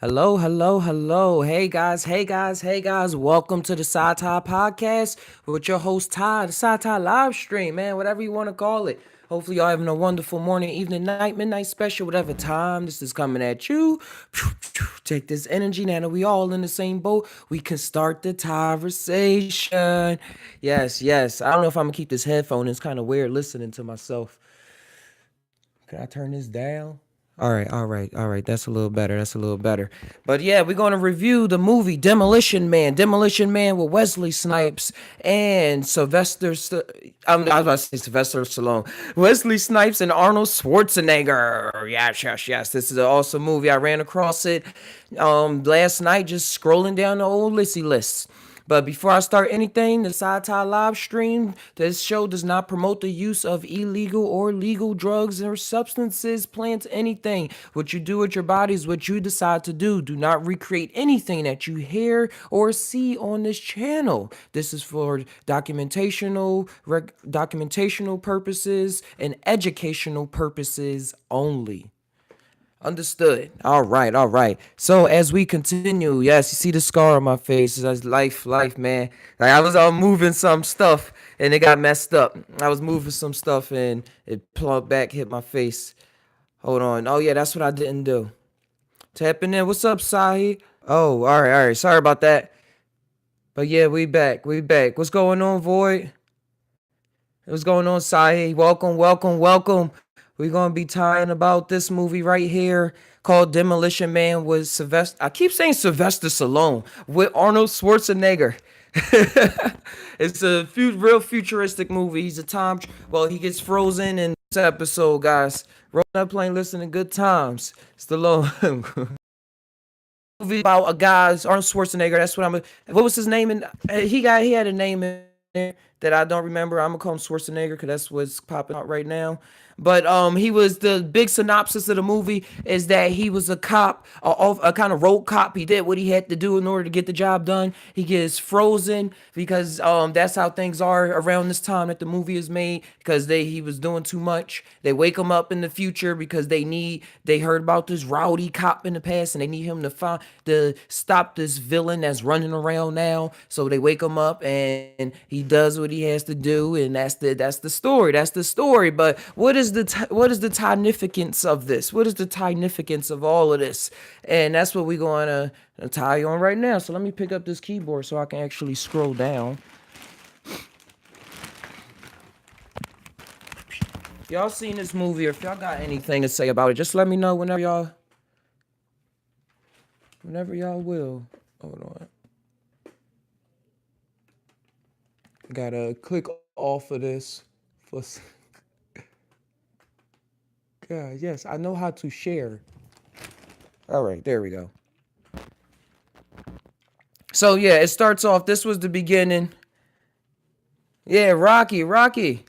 Hello, hello, hello. Hey guys, hey guys, hey guys. Welcome to the Psy Tai podcast with your host Ty, the Psy Tai Livestream, man, whatever you want to call it. Hopefully y'all having a wonderful morning, evening, night, midnight special, whatever time this is coming at you. Take this energy now that we all in the same boat. We can start the conversation. Yes, yes. I don't know if I'm gonna keep this headphone. It's kind of weird listening to myself. Can I turn this down? All right, all right, all right. That's a little better. That's a little better. But yeah, we're going to review the movie Demolition Man. Demolition Man with Wesley Snipes and I was about to say Sylvester Stallone. Wesley Snipes and Arnold Schwarzenegger. Yes, yes, yes. This is an awesome movie. I ran across it last night just scrolling down the old Lissy list. But before I start anything, the Psy Tai live stream, this show does not promote the use of illegal or legal drugs or substances, plants, anything. What you do with your body is what you decide to do. Do not recreate anything that you hear or see on this channel. This is for documentational purposes and educational purposes only. Understood. All right, all right. So as we continue, yes, you see the scar on my face. That's life, man. Like I was moving some stuff and it got messed up. I was moving some stuff and it plumped back, hit my face. Hold on. Oh yeah, that's what I didn't do. Tapping in. What's up, Sahi? Oh, all right. Sorry about that. But yeah, we back. What's going on, Void? What's going on, Sahi? Welcome. We're gonna be tying about this movie right here called Demolition Man with Sylvester. I keep saying Sylvester Stallone with Arnold Schwarzenegger. It's a real futuristic movie. He's a time. Well, he gets frozen in this episode, guys. Rolling up plane, listening good times. Stallone. Movie about a guy's Arnold Schwarzenegger. That's what I'm. What was his name? And he had a name in there that I don't remember. I'm gonna call him Schwarzenegger because that's what's popping out right now. But he was the big synopsis of the movie is that he was a cop, a kind of rogue cop. He did what he had to do in order to get the job done. He gets frozen because that's how things are around this time that the movie is made because he was doing too much. They wake him up in the future because they heard about this rowdy cop in the past and they need him to stop this villain that's running around now. So they wake him up and he does what he has to do, and that's the story. That's the story. But what is the significance of this? What is the significance of all of this? And that's what we're going to tie on right now. So let me pick up this keyboard so I can actually scroll down. Y'all seen this movie, or if y'all got anything to say about it, just let me know whenever y'all will. Hold on. Gotta click off of this. For... God, yes, I know how to share. All right, there we go. So yeah, it starts off. This was the beginning. Yeah, Rocky.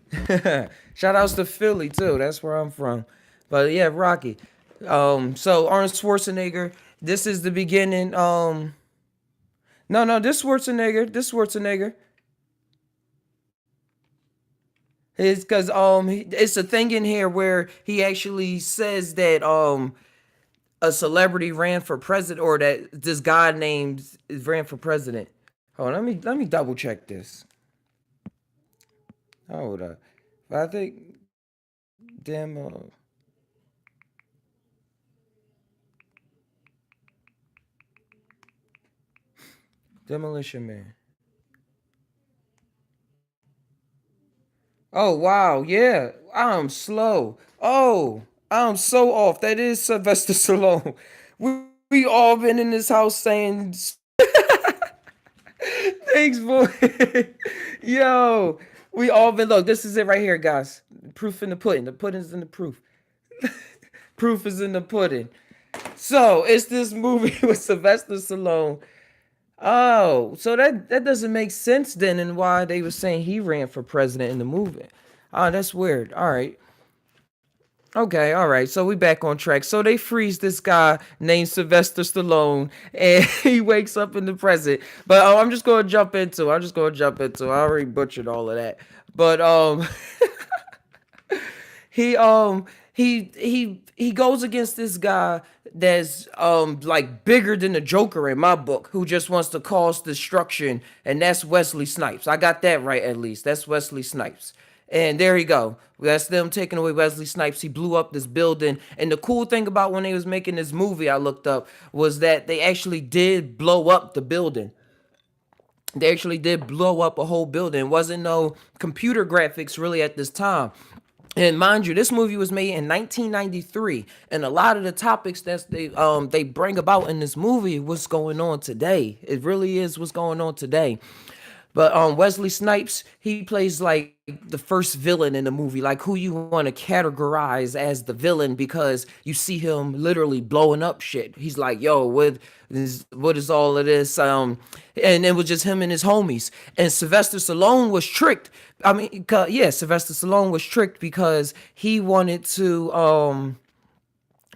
Shout outs to Philly too. That's where I'm from. But yeah, Rocky. So Arnold Schwarzenegger. This is the beginning. No, this Schwarzenegger. It's because it's a thing in here where he actually says that a celebrity ran for president, or that this guy named ran for president. Hold on, let me double check this. Hold up. I think demo Demolition Man. Oh wow, yeah. I'm slow. Oh, I'm so off. That is Sylvester Stallone. We all been in this house saying thanks, boy. Yo, we all been look. This is it right here, guys. Proof in the pudding. The pudding's in the proof. Proof is in the pudding. So it's this movie with Sylvester Stallone. Oh, so that doesn't make sense then, and why they were saying he ran for president in the movie. Oh, that's weird. All right. Okay, all right. So we back on track. So they freeze this guy named Sylvester Stallone, and he wakes up in the present. But I'm just gonna jump into. I'm just gonna jump into. I already butchered all of that. But he goes against this guy that's like bigger than the Joker in my book, who just wants to cause destruction, and that's Wesley Snipes. I got that right at least. That's Wesley Snipes. And there you go. That's them taking away Wesley Snipes. He blew up this building. And the cool thing about when they was making this movie, I looked up, was that they actually did blow up the building. They actually did blow up a whole building. It wasn't no computer graphics really at this time. And mind you, this movie was made in 1993, and a lot of the topics that they bring about in this movie, what's going on today. It really is what's going on today. But Wesley Snipes, he plays like the first villain in the movie, like who you want to categorize as the villain, because you see him literally blowing up shit. He's like, "Yo, what is all of this?" And it was just him and his homies. And Sylvester Stallone was tricked. I mean, yeah, Sylvester Stallone was tricked because he wanted to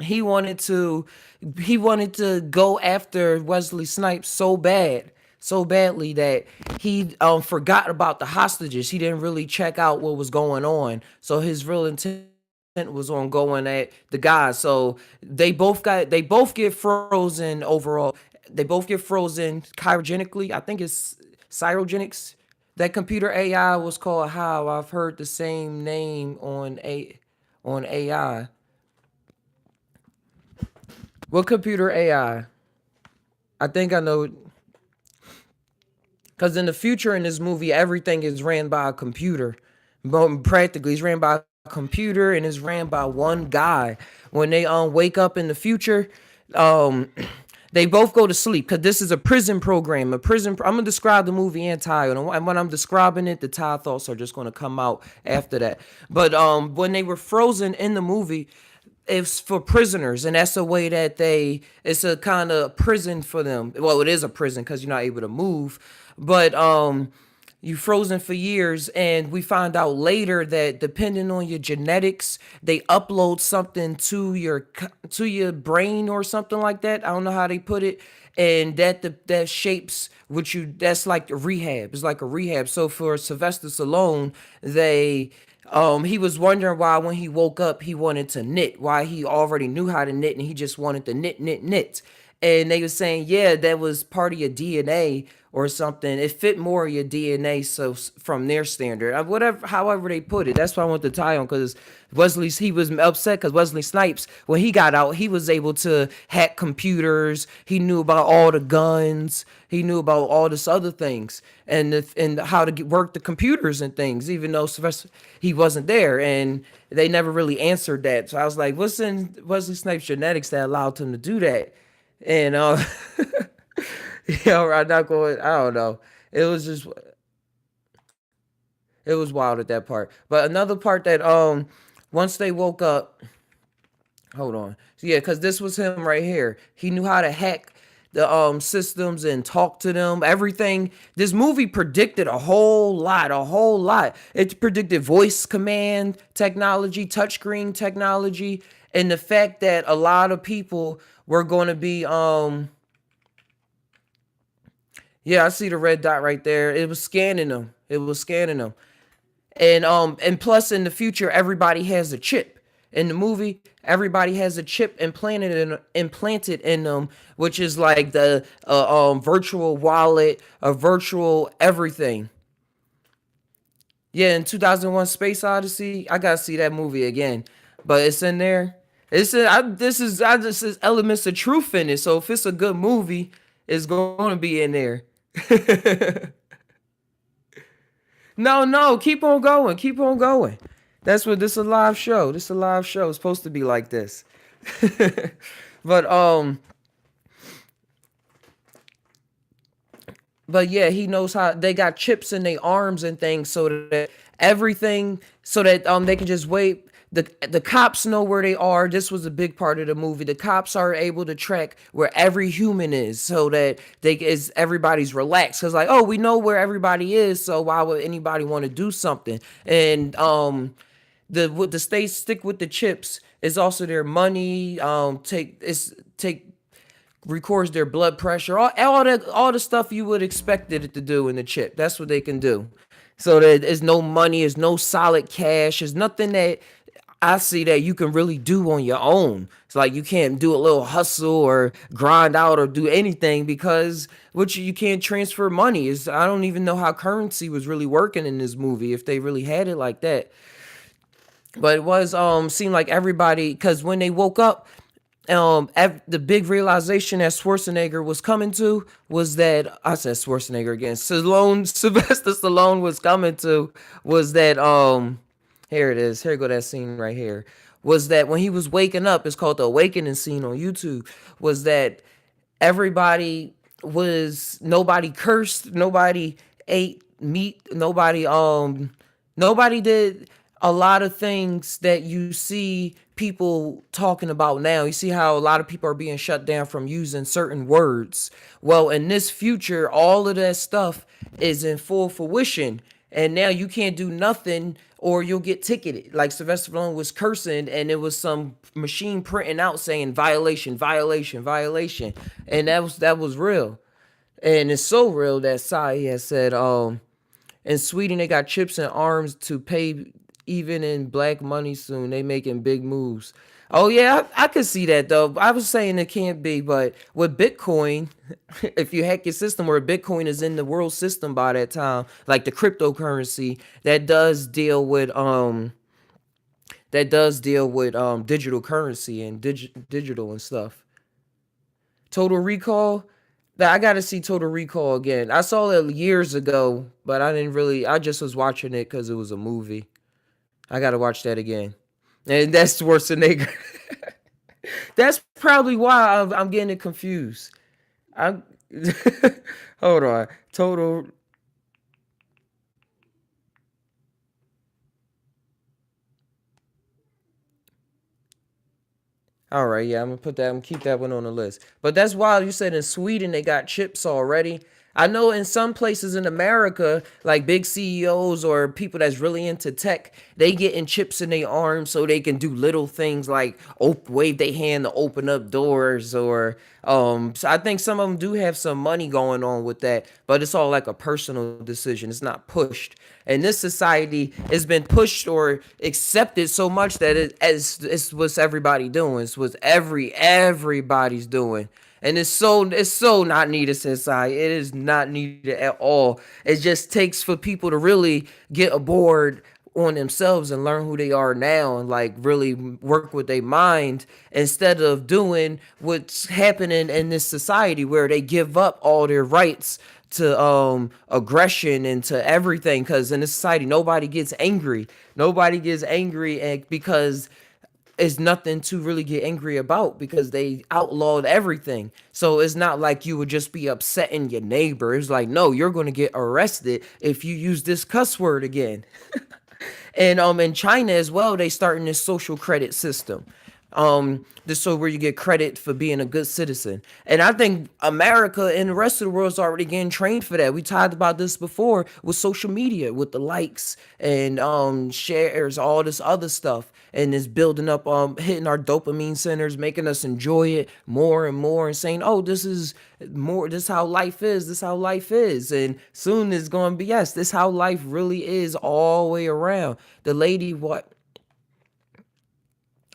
he wanted to go after Wesley Snipes so badly that he forgot about the hostages. He didn't really check out what was going on. So his real intent was on going at the guy. So they both get frozen overall. They both get frozen cryogenically. I think it's cryogenics. That computer AI was called how? I've heard the same name on AI. What computer AI? I think I know. Because in the future in this movie, everything is ran by a computer. But practically, it's ran by a computer and it's ran by one guy. When they wake up in the future, um, they both go to sleep because this is a prison program. I'm gonna describe the movie and Ty, and when I'm describing it, the Ty thoughts are just gonna come out after that. But when they were frozen in the movie, it's for prisoners, and that's a way that it's a kind of prison for them. Well, it is a prison because you're not able to move, but you frozen for years, and we find out later that depending on your genetics, they upload something to your brain or something like that. I don't know how they put it, and that shapes what you. That's like a rehab. It's like a rehab. So for Sylvester Stallone, he was wondering why when he woke up he wanted to knit, why he already knew how to knit and he just wanted to knit. And they were saying, yeah, that was part of your DNA or something. It fit more of your DNA, so from their standard, whatever, however they put it. That's why I want to tie on, because he was upset because Wesley Snipes, when he got out, he was able to hack computers. He knew about all the guns. He knew about all this other things, and how to work the computers and things, even though Sylvester, he wasn't there, and they never really answered that. So I was like, what's in Wesley Snipes' genetics that allowed him to do that? And I'm not going. I don't know. It was just it was wild at that part. But another part that once they woke up, hold on. So yeah, because this was him right here. He knew how to hack the systems and talk to them. Everything. This movie predicted a whole lot, a whole lot. It predicted voice command technology, touchscreen technology, and the fact that a lot of people were going to be yeah, I see the red dot right there. It was scanning them. It was scanning them. And plus in the future everybody has a chip. In the movie, everybody has a chip implanted in them, which is like the virtual wallet, a virtual everything. Yeah, in 2001 Space Odyssey, I gotta see that movie again. But it's in there. This is elements of truth in it. So if it's a good movie, it's going to be in there. No, no, keep on going, keep on going. That's what this is a live show. This is a live show. It's supposed to be like this. but but yeah, he knows how they got chips in their arms and things so that everything so that they can just wait. The cops know where they are. This was a big part of the movie. The cops are able to track where every human is so that everybody's relaxed. Cause like, oh, we know where everybody is, so why would anybody want to do something? And the state stick with the chips is also their money. Take records their blood pressure, all the stuff you would expect it to do in the chip. That's what they can do. So there's no money, there's no solid cash, there's nothing that I see that you can really do on your own. It's like you can't do a little hustle or grind out or do anything because which you can't transfer money. Is I don't even know how currency was really working in this movie if they really had it like that. But it was seemed like everybody because when they woke up, the big realization that Schwarzenegger was coming to was that I said Schwarzenegger again. Stallone, Sylvester Stallone was coming to was that here it is. Here go that scene right here. Was that when he was waking up? It's called the awakening scene on YouTube. Was that everybody was nobody cursed, nobody ate meat, nobody did a lot of things that you see people talking about now. You see how a lot of people are being shut down from using certain words. Well, in this future, all of that stuff is in full fruition. And now you can't do nothing or you'll get ticketed. Like Sylvester Stallone was cursing and it was some machine printing out saying violation, violation, violation. And that was real. And it's so real that Psy has said, in Sweden, they got chips and arms to pay even in black money soon. They making big moves. Oh yeah, I could see that though. I was saying it can't be, but with Bitcoin, if you hack your system where Bitcoin is in the world system by that time, like the cryptocurrency, that does deal with digital currency and digital and stuff. Total Recall. I got to see Total Recall again. I saw it years ago, but I didn't really. I just was watching it because it was a movie. I got to watch that again. And that's Schwarzenegger. That's probably why I'm getting it confused. I'm hold on. Total. All right, yeah, I'm gonna put that. I'm gonna keep that one on the list. But that's wild. You said in Sweden they got chips already. I know in some places in America, like big CEOs or people that's really into tech, they getting chips in their arms so they can do little things like wave their hand to open up doors or so I think some of them do have some money going on with that, but it's all like a personal decision. It's not pushed. And this society has been pushed or accepted so much that it's what's everybody doing. It's what everybody's doing. And it's so not needed society. It is not needed at all. It just takes for people to really get aboard on themselves and learn who they are now and like really work with their mind instead of doing what's happening in this society where they give up all their rights to aggression and to everything because in this society nobody gets angry and because it's nothing to really get angry about because they outlawed everything. So it's not like you would just be upsetting your neighbor. It's like, no, you're going to get arrested if you use this cuss word again. And in China as well, they starting this social credit system. This so where you get credit for being a good citizen. And I think America and the rest of the world is already getting trained for that. We talked about this before with social media, with the likes and shares, all this other stuff. And it's building up, hitting our dopamine centers, making us enjoy it more and more, and saying, "Oh, this is more. This is how life is. This is how life is." And soon it's going to be yes. This is how life really is all the way around. The lady, what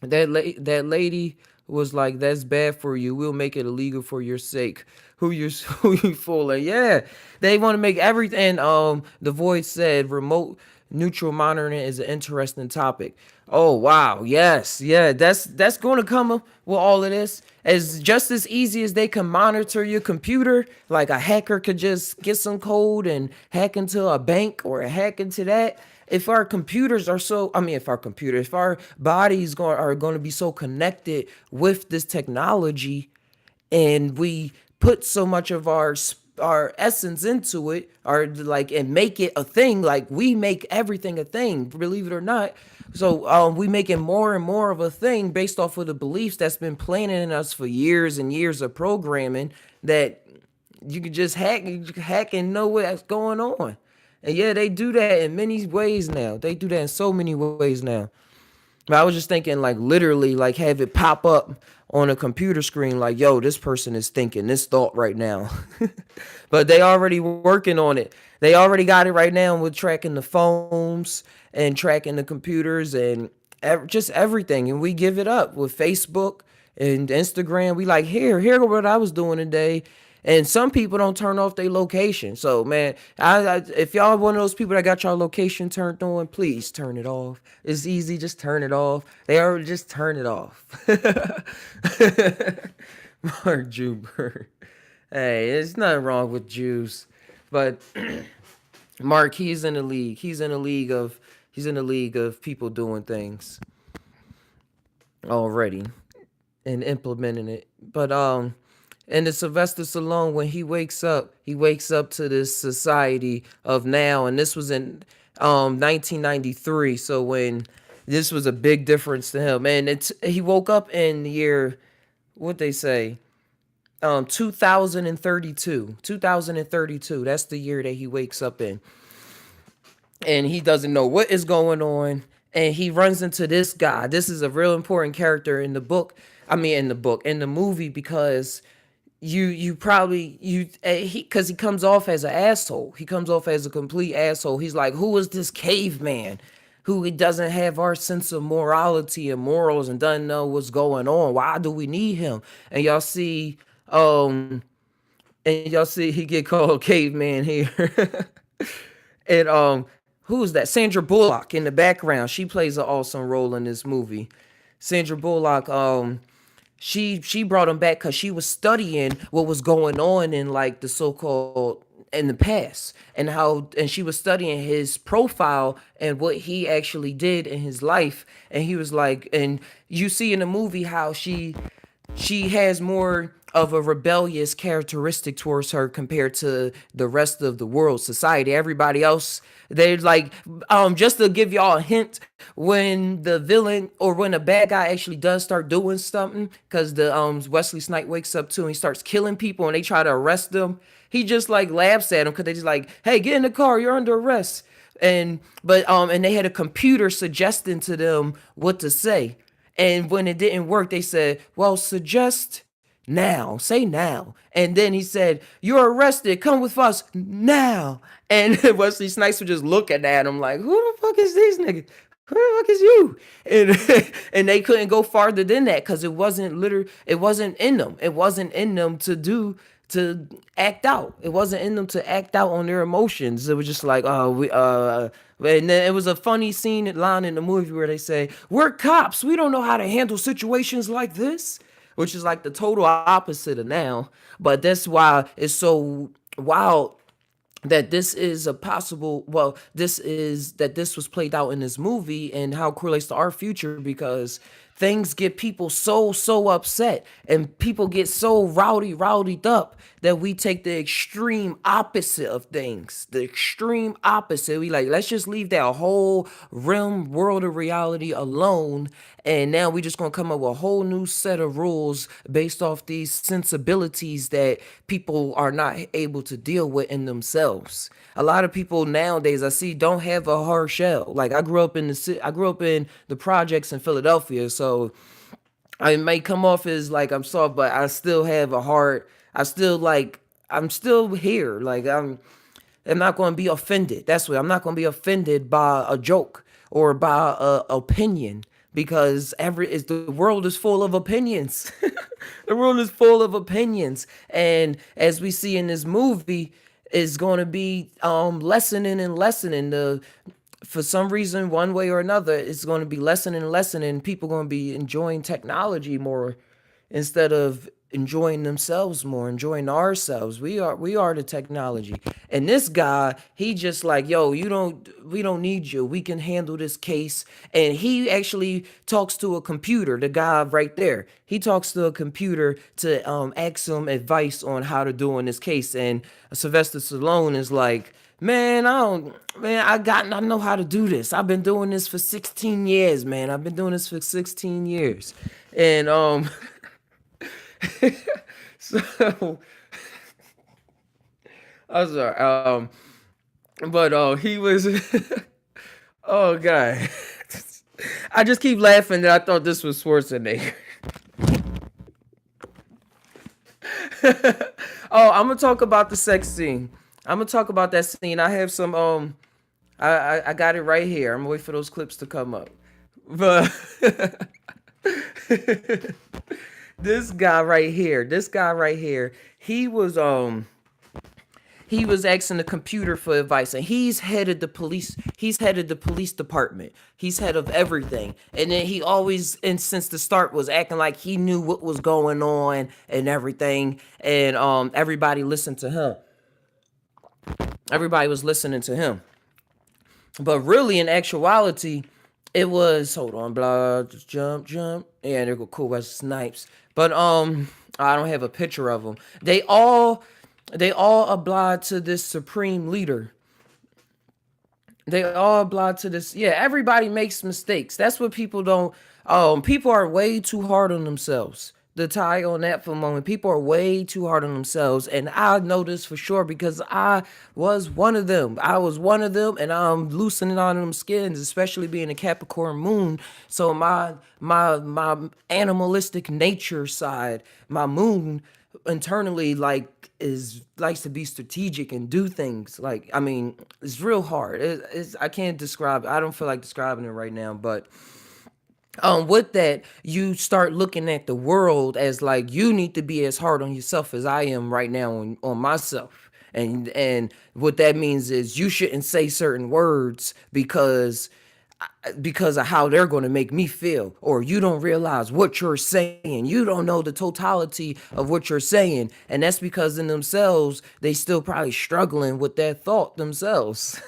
that lady was like, "That's bad for you. We'll make it illegal for your sake." Who you who you fooling? Yeah, they want to make everything. The Void said, "Remote neutral monitoring is an interesting topic." Oh wow, yes, yeah, that's going to come up with all of this. As just as easy as they can monitor your computer, like a hacker could just get some code and hack into a bank or hack into that. If our computers are so, I mean, if our bodies are going to be so connected with this technology, and we put so much of our essence into it, or like and make it a thing, like we make everything a thing, believe it or not. So we make it more and more of a thing based off of the beliefs that's been planted in us for years and years of programming that you can just hack and know what's going on. And yeah, they do that in many ways now. They do that in so many ways now. But I was just thinking, like, literally, like, have it pop up on a computer screen, like, yo, this person is thinking this thought right now. But they already working on it. They already got it right now with tracking the phones and tracking the computers and just everything, and we give it up with Facebook and Instagram. We like, here what I was doing today. And some people don't turn off their location. So man, if y'all one of those people that got your location turned on, please turn it off. It's easy, just turn it off. They already just turn it off. Mark Juber. Hey, there's nothing wrong with Jews, but Mark, he's in the league. He's in the league of people doing things already and implementing it. But and the Sylvester Stallone, when he wakes up to this society of now, and this was in 1993. So when this was a big difference to him, and he woke up in the year, what they say, 2032. That's the year that he wakes up in, and he doesn't know what is going on, and he runs into this guy. This is a real important character in the book. I mean, in the movie, because you probably he because he comes off as an asshole. He comes off as a complete asshole. He's like, who is this caveman who doesn't have our sense of morality and morals and doesn't know what's going on? Why do we need him? And y'all see, he get called caveman here. And who's that? Sandra Bullock in the background. She plays an awesome role in this movie. Sandra Bullock, she brought him back because she was studying what was going on in like the so-called in the past, and she was studying his profile and what he actually did in his life. And he was like, and you see in the movie how she has more of a rebellious characteristic towards her compared to the rest of the world society. Everybody else, they're like, just to give y'all a hint, when the villain or when a bad guy actually does start doing something, because the Wesley Snipes wakes up too and he starts killing people and they try to arrest them, he just like laughs at them because they just like, hey, get in the car, you're under arrest. And they had a computer suggesting to them what to say. And when it didn't work, they said, well, suggest now, say now. And then he said, you're arrested, come with us now. And Wesley Snipes was just looking at him like, who the fuck is these niggas? Who the fuck is you? And and they couldn't go farther than that because it wasn't in them. It wasn't in them to act out. It wasn't in them to act out on their emotions. It was just like, and then it was a funny line in the movie where they say, we're cops, we don't know how to handle situations like this, which is like the total opposite of now. But that's why it's so wild that this is a possible, this was played out in this movie and how it correlates to our future, because things get people so upset and people get so rowdied up that we take the extreme opposite of things. The extreme opposite. We like, let's just leave that whole world of reality alone. And now we just gonna come up with a whole new set of rules based off these sensibilities that people are not able to deal with in themselves. A lot of people nowadays I see don't have a hard shell. Like I grew up in the projects in Philadelphia, so I may come off as like I'm soft, but I still have a heart. I'm still here. Like I'm not going to be offended. That's what I'm not going to be offended by a joke or by a opinion, because the world is full of opinions. The world is full of opinions, and as we see in this movie, is going to be lessening and lessening. For some reason, one way or another, it's going to be lessening and lessening. People going to be enjoying technology more instead of enjoying themselves more, enjoying ourselves. We are the technology. And this guy, he just like, yo, we don't need you. We can handle this case. And he actually talks to a computer, the guy right there. He talks to a computer to ask him advice on how to do in this case. And Sylvester Stallone is like, man, I know how to do this. I've been doing this for 16 years, man. I've been doing this for 16 years. And so I'm sorry. But he was oh god. I just keep laughing that I thought this was Schwarzenegger. Oh, I'm gonna talk about the sex scene. I'm gonna talk about that scene. I have some I got it right here. I'm gonna wait for those clips to come up. But this guy right here, he was asking the computer for advice, and he's headed the police department, he's head of everything. And then he always, and since the start, was acting like he knew what was going on and everything. And everybody listened to him, everybody was listening to him. But really, in actuality, it was, hold on, blah, just jump. Yeah, there go cool Wesley Snipes. But I don't have a picture of them. They all applied to this supreme leader. They all apply to this. Yeah, everybody makes mistakes. That's what people don't. People are way too hard on themselves. The tie on that for a moment. People are way too hard on themselves, and I know this for sure because I was one of them. I was one of them, and I'm loosening on them skins, especially being a Capricorn moon. So my animalistic nature side, my moon internally, like, is likes to be strategic and do things. Like, I mean, it's real hard. It's, I can't describe it. I don't feel like describing it right now. But with that, you start looking at the world as like, you need to be as hard on yourself as I am right now on myself. And what that means is you shouldn't say certain words because of how they're going to make me feel, or you don't realize what you're saying, you don't know the totality of what you're saying. And that's because in themselves they still probably struggling with that thought themselves.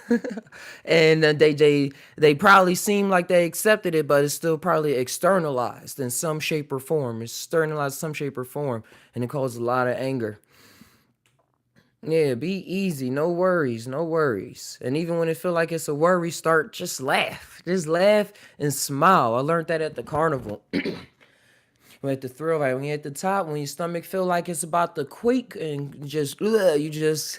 And they probably seem like they accepted it, but it's still probably externalized in some shape or form. It's externalized in some shape or form, and it causes a lot of anger. Yeah, be easy. No worries. No worries. And even when it feel like it's a worry, start just laugh. Just laugh and smile. I learned that at the carnival. When at the thrill, right? When you're at the top, when your stomach feel like it's about to quake, and just you just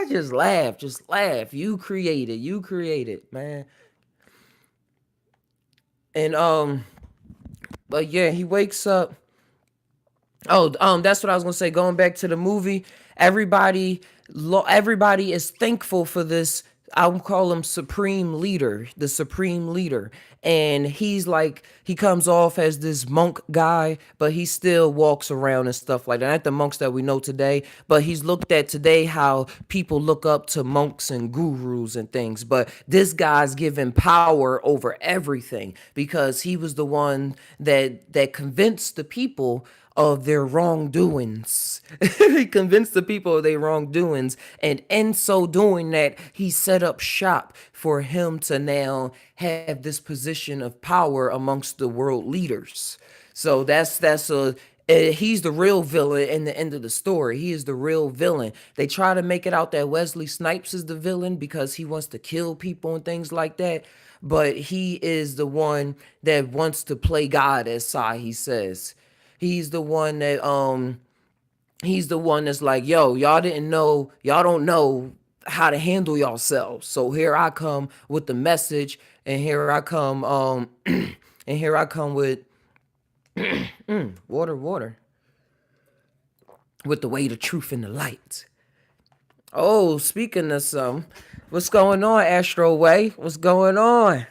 just laugh. Just laugh. You create it. You create it, man. And but yeah, he wakes up. Oh, that's what I was gonna say. Going back to the movie, everybody, everybody is thankful for this. I would call him supreme leader, the supreme leader, and he's like, he comes off as this monk guy, but he still walks around and stuff like that. Not the monks that we know today, but he's looked at today how people look up to monks and gurus and things. But this guy's given power over everything because he was the one that convinced the people of their wrongdoings. He convinced the people of their wrongdoings. And in so doing that, he set up shop for him to now have this position of power amongst the world leaders. So he's the real villain in the end of the story. He is the real villain. They try to make it out that Wesley Snipes is the villain because he wants to kill people and things like that. But he is the one that wants to play God, as Psy he says. He's the one that he's the one that's like, yo, y'all don't know how to handle yourselves. So here I come with the message, and here I come and here I come with water with the way, the truth, and the light. Oh, speaking of some, what's going on, Astro Way? What's going on?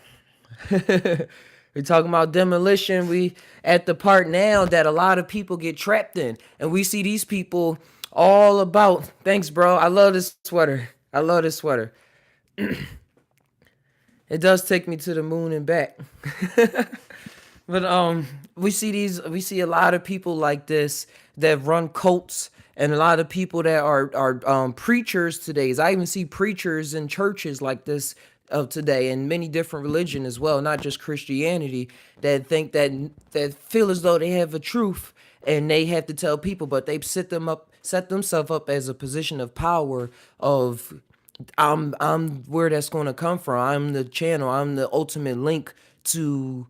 We talking about demolition. We at the part now that a lot of people get trapped in, and we see these people all about. Thanks, bro. I love this sweater. I love this sweater. It does take me to the moon and back. But we see a lot of people like this that run cults, and a lot of people that are preachers today. I even see preachers in churches like this of today, and many different religion as well, not just Christianity, that think that feel as though they have a truth and they have to tell people, but they set themselves up as a position of power of, I'm where that's going to come from. I'm the channel. I'm the ultimate link to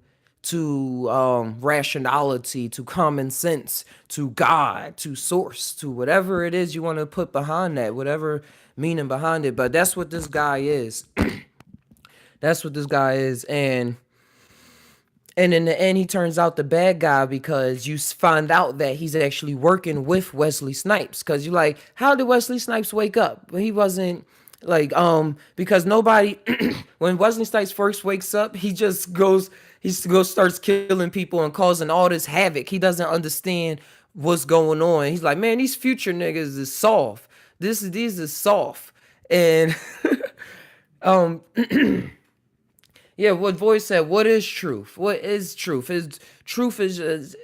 rationality, to common sense, to God, to source, to whatever it is you want to put behind that, whatever meaning behind it. But that's what this guy is. That's what this guy is. And in the end, he turns out the bad guy because you find out that he's actually working with Wesley Snipes. Because you're like, how did Wesley Snipes wake up? But he wasn't like, because nobody, when Wesley Snipes first wakes up, he just goes, starts killing people and causing all this havoc. He doesn't understand what's going on. He's like, man, these future niggas is soft. These is soft. And um yeah, what Voice said, what is truth? What is truth? Truth is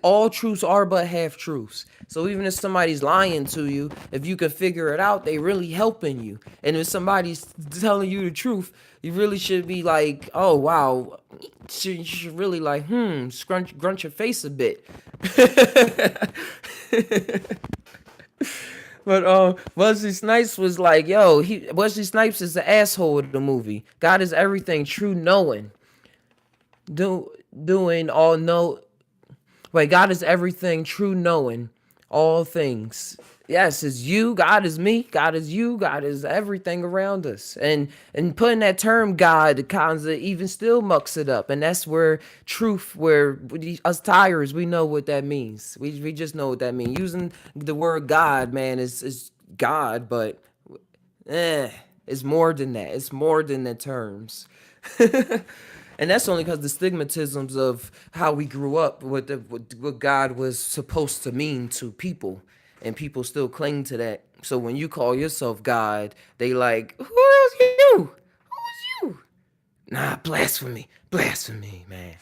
all truths are but half truths. So even if somebody's lying to you, if you can figure it out, they really helping you. And if somebody's telling you the truth, you really should be like, oh wow, you should really like, grunt your face a bit. But Wesley Snipes was like, yo, Wesley Snipes is the asshole of the movie. God is everything, true knowing. Do doing all know Wait, God is everything, true knowing, all things. Yes, it's you, God is me, God is you, God is everything around us. And putting that term God kind of even still mucks it up. And that's where truth, where us Tai'ers, we know what that means. We just know what that means. Using the word God, man, is God, but eh, it's more than that. It's more than the terms. And that's only because the stigmatisms of how we grew up, what God was supposed to mean to people, and people still cling to that. So when you call yourself God, they like, who is you? Who's you? Nah, blasphemy, man.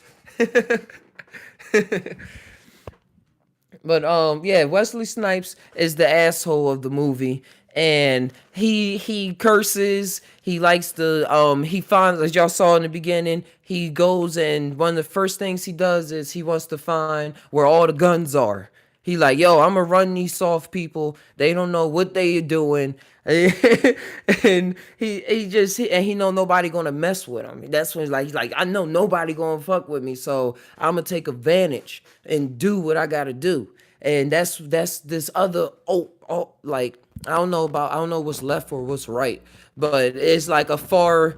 But yeah, Wesley Snipes is the asshole of the movie, and he curses. He likes to he finds, as y'all saw in the beginning, he goes, and one of the first things he does is he wants to find where all the guns are. He like, yo, I'm gonna run these soft people. They don't know what they are doing. And he know nobody gonna mess with him. That's when he's like, I know nobody gonna fuck with me, so I'm gonna take advantage and do what I gotta do. And that's this other like I don't know what's left or what's right, but it's like a far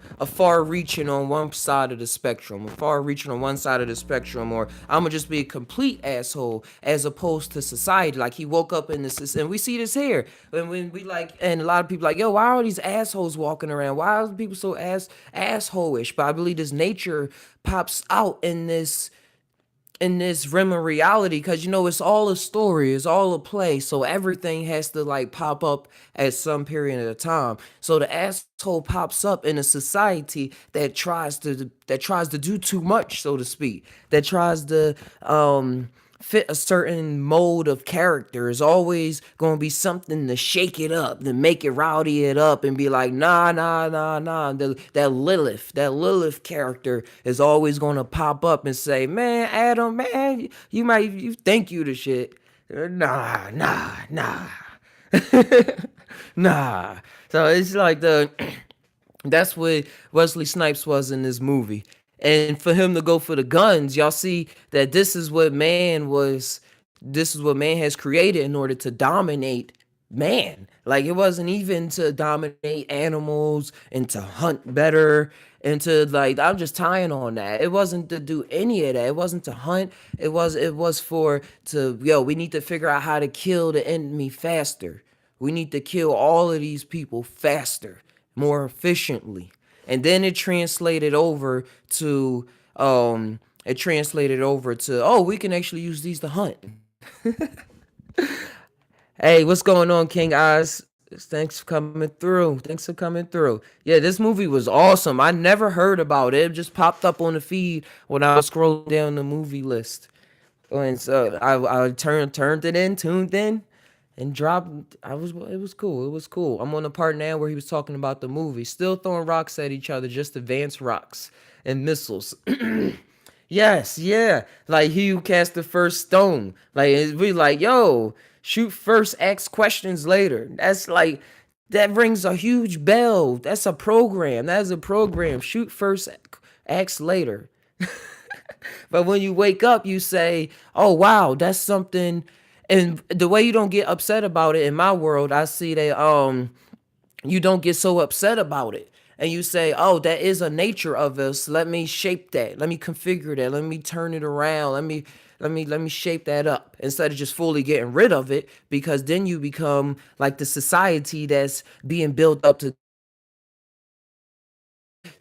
reaching on one side of the spectrum, a far reaching on one side of the spectrum, or I'm gonna just be a complete asshole as opposed to society. Like he woke up in this, and we see this here, and when we like, and a lot of people like, yo, why are these assholes walking around? Why are people so asshole-ish? But I believe this nature pops out in this realm of reality, because it's all a story, it's all a play, so everything has to like pop up at some period of time. So the asshole pops up in a society that tries to do too much, so to speak, that tries to fit a certain mode of character. Is always going to be something to shake it up, to make it rowdy it up, and be like, nah. That Lilith character is always going to pop up and say, man, Adam, man, you think you the shit. Nah. Nah. So it's like that's what Wesley Snipes was in this movie. And for him to go for the guns, y'all see that this is what man has created in order to dominate man. Like it wasn't even to dominate animals and to hunt better and to like, I'm just tying on that. It wasn't to do any of that. It wasn't to hunt. It was for to, yo, we need to figure out how to kill the enemy faster. We need to kill all of these people faster, more efficiently. And then it translated over to, oh, we can actually use these to hunt. Hey, what's going on, King Eyes? Thanks for coming through. Yeah, this movie was awesome. I never heard about it. It just popped up on the feed when I was scrolling down the movie list. And so I turned it in, tuned in, and dropped. It was cool. It was cool. I'm on the part now where he was talking about the movie. Still throwing rocks at each other, just advanced rocks and missiles. Yes, yeah. Like he who cast the first stone. Like we like, yo, shoot first, ask questions later. That's like that rings a huge bell. That's a program. That is a program. Shoot first, ask later. But when you wake up, you say, oh wow, that's something. And the way you don't get upset about it in my world, I see that you don't get so upset about it. And you say, oh, that is a nature of us. Let me shape that. Let me configure that. Let me turn it around. Let me shape that up, instead of just fully getting rid of it, because then you become like the society that's being built up to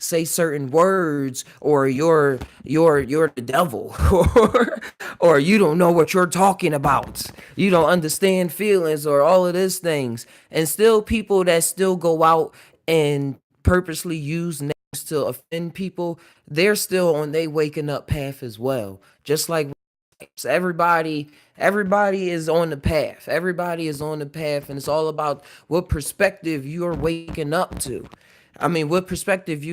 say certain words, or you're the devil, or you don't know what you're talking about. You don't understand feelings or all of these things. And still people that still go out and purposely use names to offend people, they're still on their waking up path as well. Just like everybody is on the path. Everybody is on the path, and it's all about what perspective you're waking up to. I mean, what perspective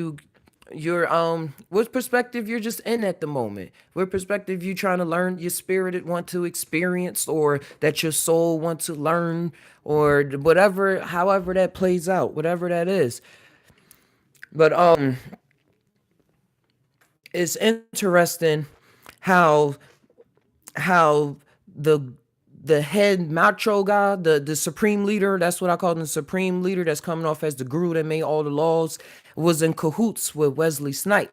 what perspective you're just in at the moment. What perspective you trying to learn, your spirit want to experience, or that your soul want to learn, or whatever, however that plays out, whatever that is. But it's interesting how how the the head macho guy, the supreme leader, that's what I call him, the supreme leader that's coming off as the guru that made all the laws, was in cahoots with Wesley Snipes.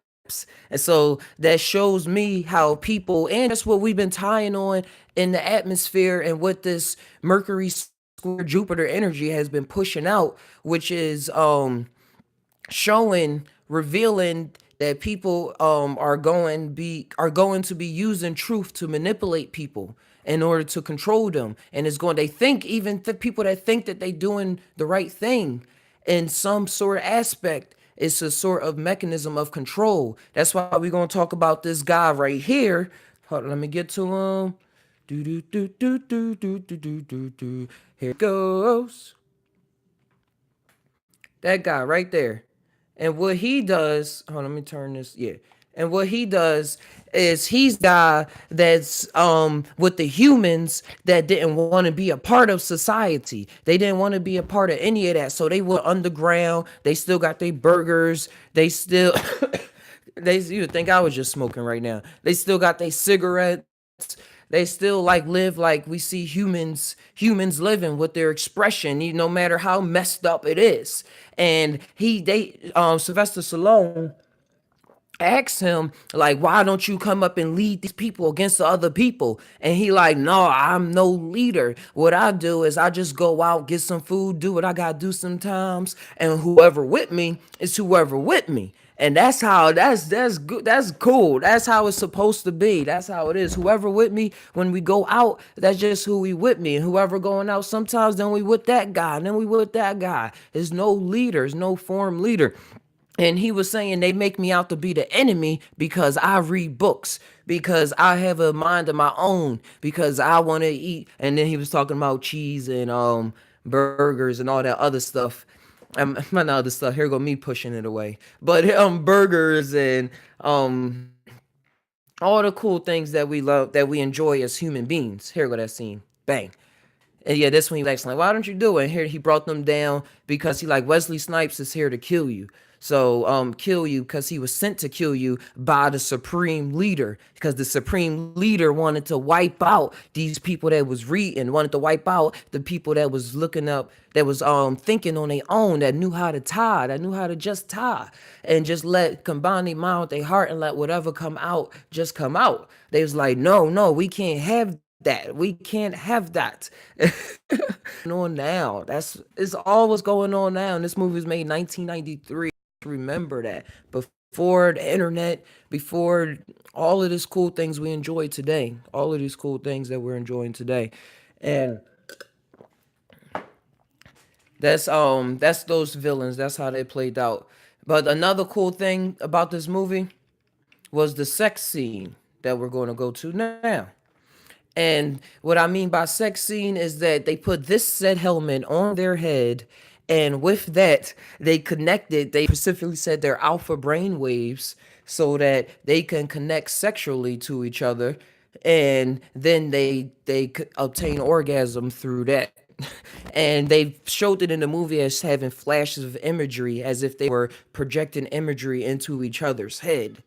And so that shows me how people, and that's what we've been tying on in the atmosphere, and what this Mercury square Jupiter energy has been pushing out, which is showing, revealing that people are going to be using truth to manipulate people in order to control them. And it's going, they think, even the people that think that they doing the right thing in some sort of aspect, it's a sort of mechanism of control. That's why we're going to talk about this guy right here. Hold on, let me get to him. Do do do do do do do do do do. Here it goes. That guy right there. And what he does, hold on, let me turn this. Yeah. And what he does is, he's the guy that's with the humans that didn't want to be a part of society. They didn't want to be a part of any of that. So they were underground. They still got their burgers. They still they, you would think I was just smoking right now. They still got their cigarettes. They still like live like we see humans living, with their expression, no matter how messed up it is. And Sylvester Stallone asked him, like, why don't you come up and lead these people against the other people? And he like, no, I'm no leader. What I do is I just go out, get some food, do what I gotta do sometimes, and whoever with me is whoever with me. And that's how, that's good, that's cool, that's how it's supposed to be, that's how it is. Whoever with me when we go out, that's just who we with me. And whoever going out sometimes, then we with that guy, and then we with that guy. There's no leader, there's no form leader. And he was saying they make me out to be the enemy because I read books, because I have a mind of my own, because I want to eat. And then he was talking about cheese and burgers and all that other stuff. Not other stuff. Here go me pushing it away. But burgers and all the cool things that we love, that we enjoy as human beings. Here go that scene. Bang. And yeah, that's when he was like, why don't you do it? And here he brought them down because he like, Wesley Snipes is here to kill you. So kill you because he was sent to kill you by the supreme leader, because the supreme leader wanted to wipe out these people that was reading, wanted to wipe out the people that was looking up, that was thinking on their own, that knew how to tie, that knew how to just tie, and just let combine their mind with their heart, and let whatever come out just come out. They was like, no, we can't have that. We can't have that. On now. That's it's all what's going on now. And this movie was made 1993. Remember that. Before the internet, before all of these cool things we enjoy today. All of these cool things that we're enjoying today. And that's those villains. That's how they played out. But another cool thing about this movie was the sex scene that we're going to go to now. And what I mean by sex scene is that they put this said helmet on their head, and with that, they connected, they specifically said their alpha brain waves, so that they can connect sexually to each other, and then they could obtain orgasm through that. And they showed it in the movie as having flashes of imagery, as if they were projecting imagery into each other's head.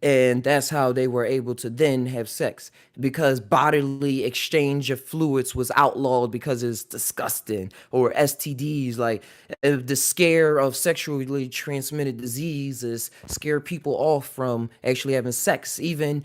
And that's how they were able to then have sex, because bodily exchange of fluids was outlawed because it's disgusting, or STDs, like the scare of sexually transmitted diseases scare people off from actually having sex. Even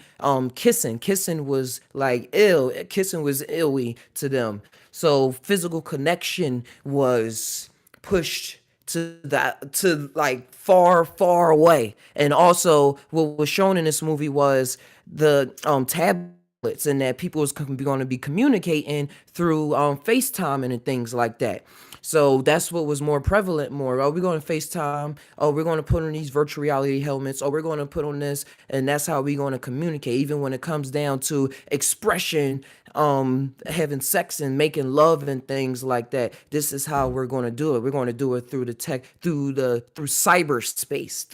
kissing was like ill, kissing was illy to them. So physical connection was pushed to like far far away. And also what was shown in this movie was the tablets, and that people was going to be communicating through FaceTime and things like that. So that's what was more prevalent. More, oh, we're going to FaceTime. Oh, we're going to put on these virtual reality helmets. Oh, we're going to put on this, and that's how we're going to communicate. Even when it comes down to expression, having sex and making love and things like that. This is how we're going to do it. We're going to do it through the tech, through cyberspace,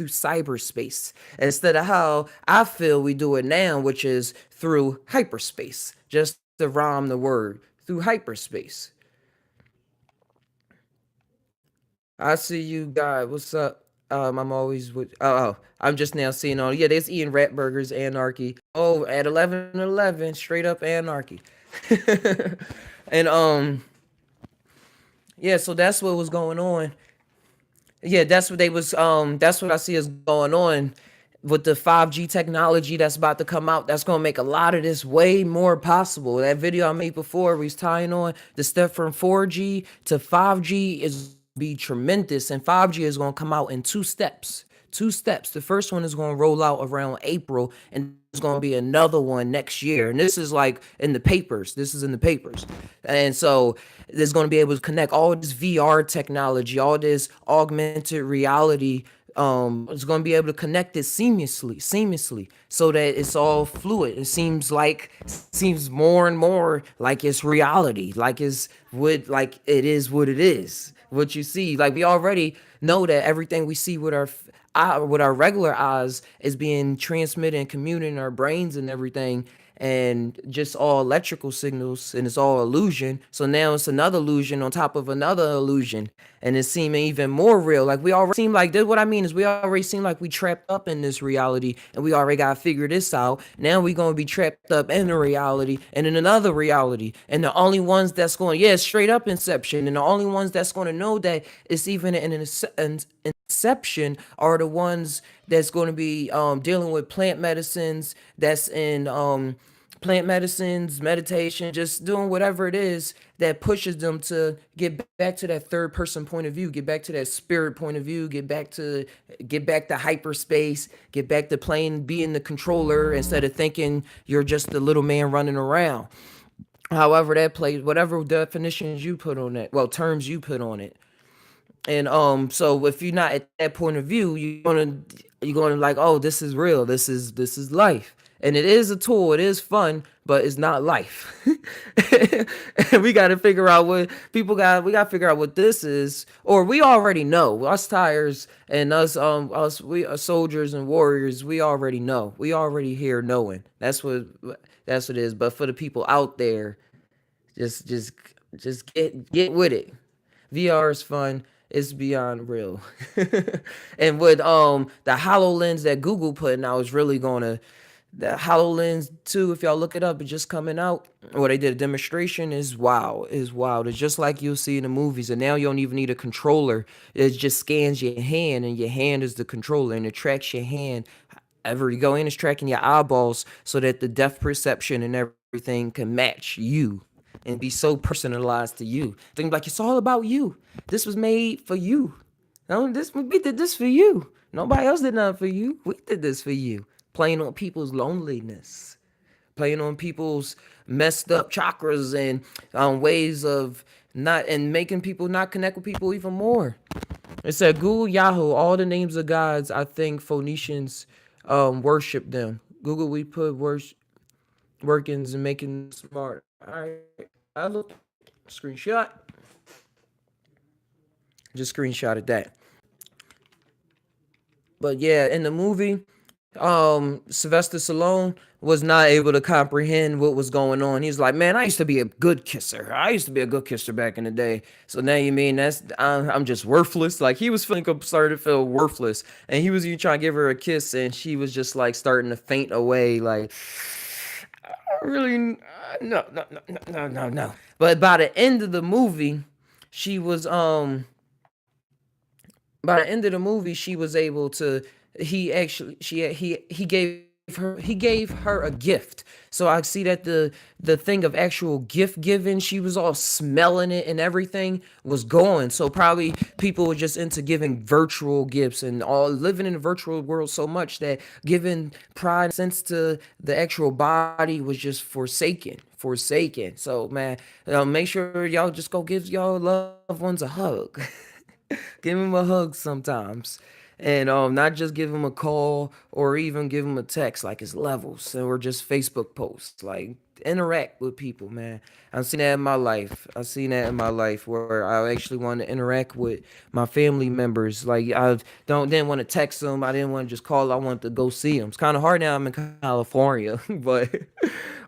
instead of how I feel we do it now, which is through hyperspace. Just to rhyme the word, through hyperspace. I see you guys. What's up? I'm always with. I'm just now seeing on. Yeah, there's eating rat burgers, anarchy. Oh, at 11:11, straight up anarchy. And yeah, so that's what was going on. Yeah, that's what they was. That's what I see is going on with the 5G technology that's about to come out. That's gonna make a lot of this way more possible. That video I made before, we was tying on the step from 4G to 5G is be tremendous, and 5G is gonna come out in two steps. Two steps. The first one is gonna roll out around April, and there's gonna be another one next year. And this is like in the papers. This is in the papers. And so there's gonna be able to connect all this VR technology, all this augmented reality. It's going to be able to connect it seamlessly, so that it's all fluid. It seems more and more like it's reality, like it is what it is. What you see, like we already know that everything we see with with our regular eyes is being transmitted and commuted in our brains and everything, and just all electrical signals, and it's all illusion. So now it's another illusion on top of another illusion, and it seeming even more real. Like we already seem like this. What I mean is we already seem like we trapped up in this reality, and we already got to figure this out. Now we gonna be trapped up in a reality and in another reality, and the only ones that's going, yeah, straight up inception, and the only ones that's going to know that it's even an inception are the ones that's going to be dealing with plant medicines, that's in plant medicines, meditation, just doing whatever it is that pushes them to get back to that third person point of view, get back to that spirit point of view, get back to hyperspace, get back to playing being the controller instead of thinking you're just the little man running around. However that plays, whatever definitions you put on it, well, terms you put on it. And so if you're not at that point of view, you're gonna like, oh, this is real, this is life. And it is a tool, it is fun, but it's not life. And we gotta figure out what we gotta figure out what this is. Or we already know. Us Tai'ers and us we are soldiers and warriors, we already know. We already here knowing. That's what it is. But for the people out there, just just just get with it. VR is fun. It's beyond real. And with the HoloLens that Google putting out is really gonna, the HoloLens 2, if y'all look it up, it's just coming out. Or they did a demonstration, is wow. Is wild. It's just like you'll see in the movies. And now you don't even need a controller. It just scans your hand, and your hand is the controller, and it tracks your hand. Ever you go in, it's tracking your eyeballs so that the depth perception and everything can match you and be so personalized to you. Think like it's all about you. This was made for you. No, we did this for you. Nobody else did nothing for you. We did this for you. Playing on people's loneliness, playing on people's messed up chakras and ways of not, and making people not connect with people even more. It said Google, Yahoo, all the names of gods. I think Phoenicians worship them. Google, we put workings and making smart. All right, I look screenshot. Just screenshotted that. But yeah, in the movie, Sylvester Stallone was not able to comprehend what was going on. He's like, man, I used to be a good kisser. I used to be a good kisser back in the day. So now you mean I'm just worthless? Like he was starting to feel worthless, and he was even trying to give her a kiss, and she was just like starting to faint away, like really, no. But by the end of the movie, she was by the end of the movie, she was able to. He actually, he gave he gave her a gift. So I see that the thing of actual gift giving, she was all smelling it and everything was going. So probably people were just into giving virtual gifts and all living in the virtual world so much that giving pride sense to the actual body was just forsaken. So man, make sure y'all just go give y'all loved ones a hug. Give him a hug sometimes. And not just give him a call or even give him a text like it's levels or just Facebook posts. Like interact with people, man. I've seen that in my life. I've seen that in my life where I actually want to interact with my family members. Like I don't didn't want to text them. I didn't want to just call. I wanted to go see them. It's kind of hard now. I'm in California, but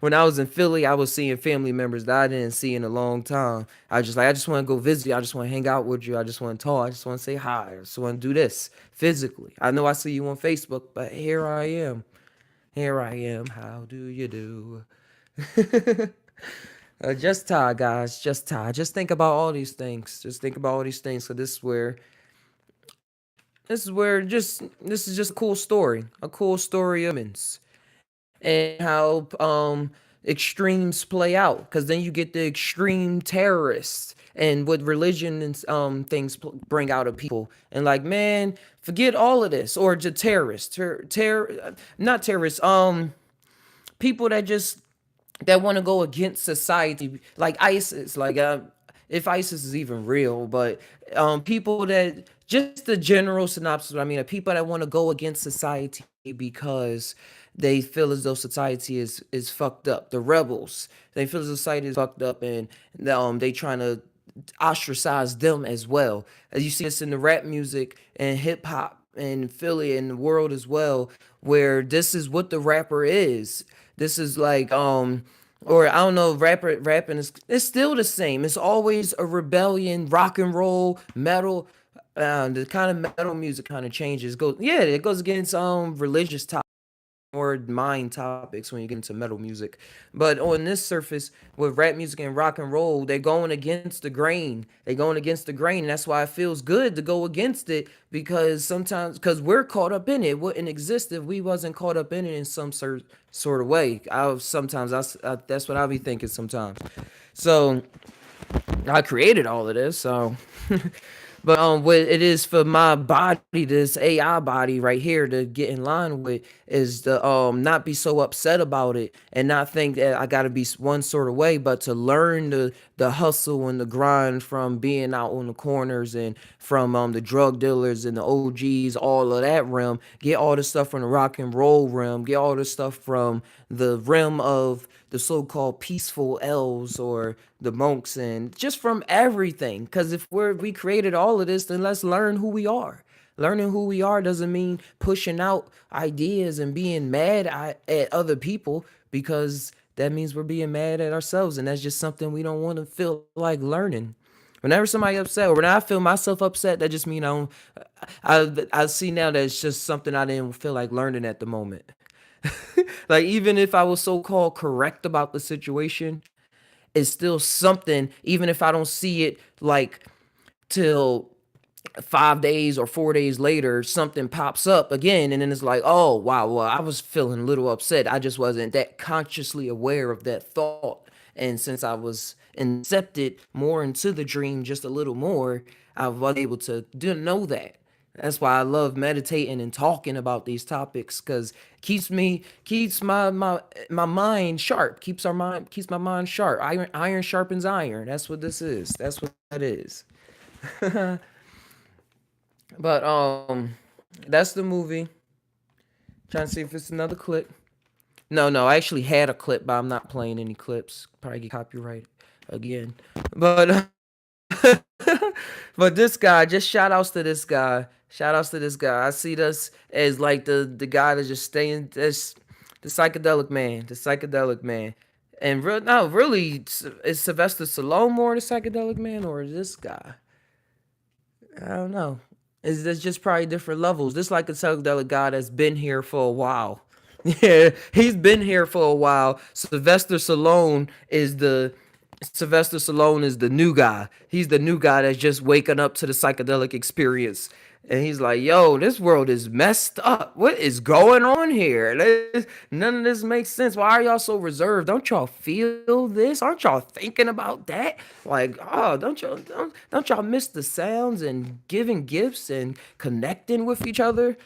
when I was in Philly, I was seeing family members that I didn't see in a long time. I just want to go visit you. I just want to hang out with you. I just want to talk. I just want to say hi. I just want to do this physically. I know I see you on Facebook, but here I am. Here I am. How do you do? Just Ty, guys. Just Ty. Just think about all these things. Just think about all these things. So this is just a cool story. A cool story of humans and how extremes play out because then you get the extreme terrorists and what religion and things bring out of people and like man forget all of this or just terrorists not terrorists people that just that want to go against society like ISIS like if ISIS is even real but people that just the general synopsis I mean people that want to go against society because they feel as though society is fucked up. The rebels, they feel as though society is fucked up, and they trying to ostracize them as well. As you see this in the rap music and hip hop and Philly and the world as well, where this is what the rapper is. This is like or I don't know, rapping is it's still the same. It's always a rebellion, rock and roll, metal. The kind of metal music kind of changes. It goes against religious topics or mind topics when you get into metal music. But on this surface, with rap music and rock and roll, they're going against the grain. They're going against the grain. And that's why it feels good to go against it because sometimes, because we're caught up in it. It wouldn't exist if we wasn't caught up in it in some sort of way. That's what I'll be thinking sometimes. So I created all of this. So but what it is for my body, this AI body right here, to get in line with is to not be so upset about it and not think that I gotta be one sort of way, but to learn the hustle and the grind from being out on the corners and from the drug dealers and the OGs, all of that realm. Get all the stuff from the rock and roll realm. Get all the stuff from the realm of the so-called peaceful elves or the monks and just from everything. Because if we created all of this, then let's learn who we are. Learning who we are doesn't mean pushing out ideas and being mad at other people because that means we're being mad at ourselves. And that's just something we don't want to feel like learning. Whenever somebody upset or when I feel myself upset, that just means I see now that it's just something I didn't feel like learning at the moment. Like even if I was so called correct about the situation, it's still something, even if I don't see it like till 5 days or 4 days later, something pops up again, and then it's like, oh wow, well, I was feeling a little upset. I just wasn't that consciously aware of that thought. And since I was incepted more into the dream just a little more, I was able to know that. That's why I love meditating and talking about these topics because keeps my mind sharp, keeps my mind sharp. Iron sharpens iron. That's what this is. That's what that is. But that's the movie. Trying to see if it's another clip. No, I actually had a clip, but I'm not playing any clips. Probably get copyrighted again. But but this guy, just shout outs to this guy. Shout outs to this guy. I see this as like the guy that just staying this the psychedelic man. The psychedelic man. And no, really, is Sylvester Stallone more the psychedelic man or this guy? I don't know. Is there's just probably different levels. This like a psychedelic guy that's been here for a while. Yeah, he's been here for a while. Sylvester Stallone is the new guy. He's the new guy that's just waking up to the psychedelic experience. And he's like, yo, this world is messed up. What is going on here? None of this makes sense. Why are y'all so reserved? Don't y'all feel this? Aren't y'all thinking about that? Like, oh, don't y'all miss the sounds and giving gifts and connecting with each other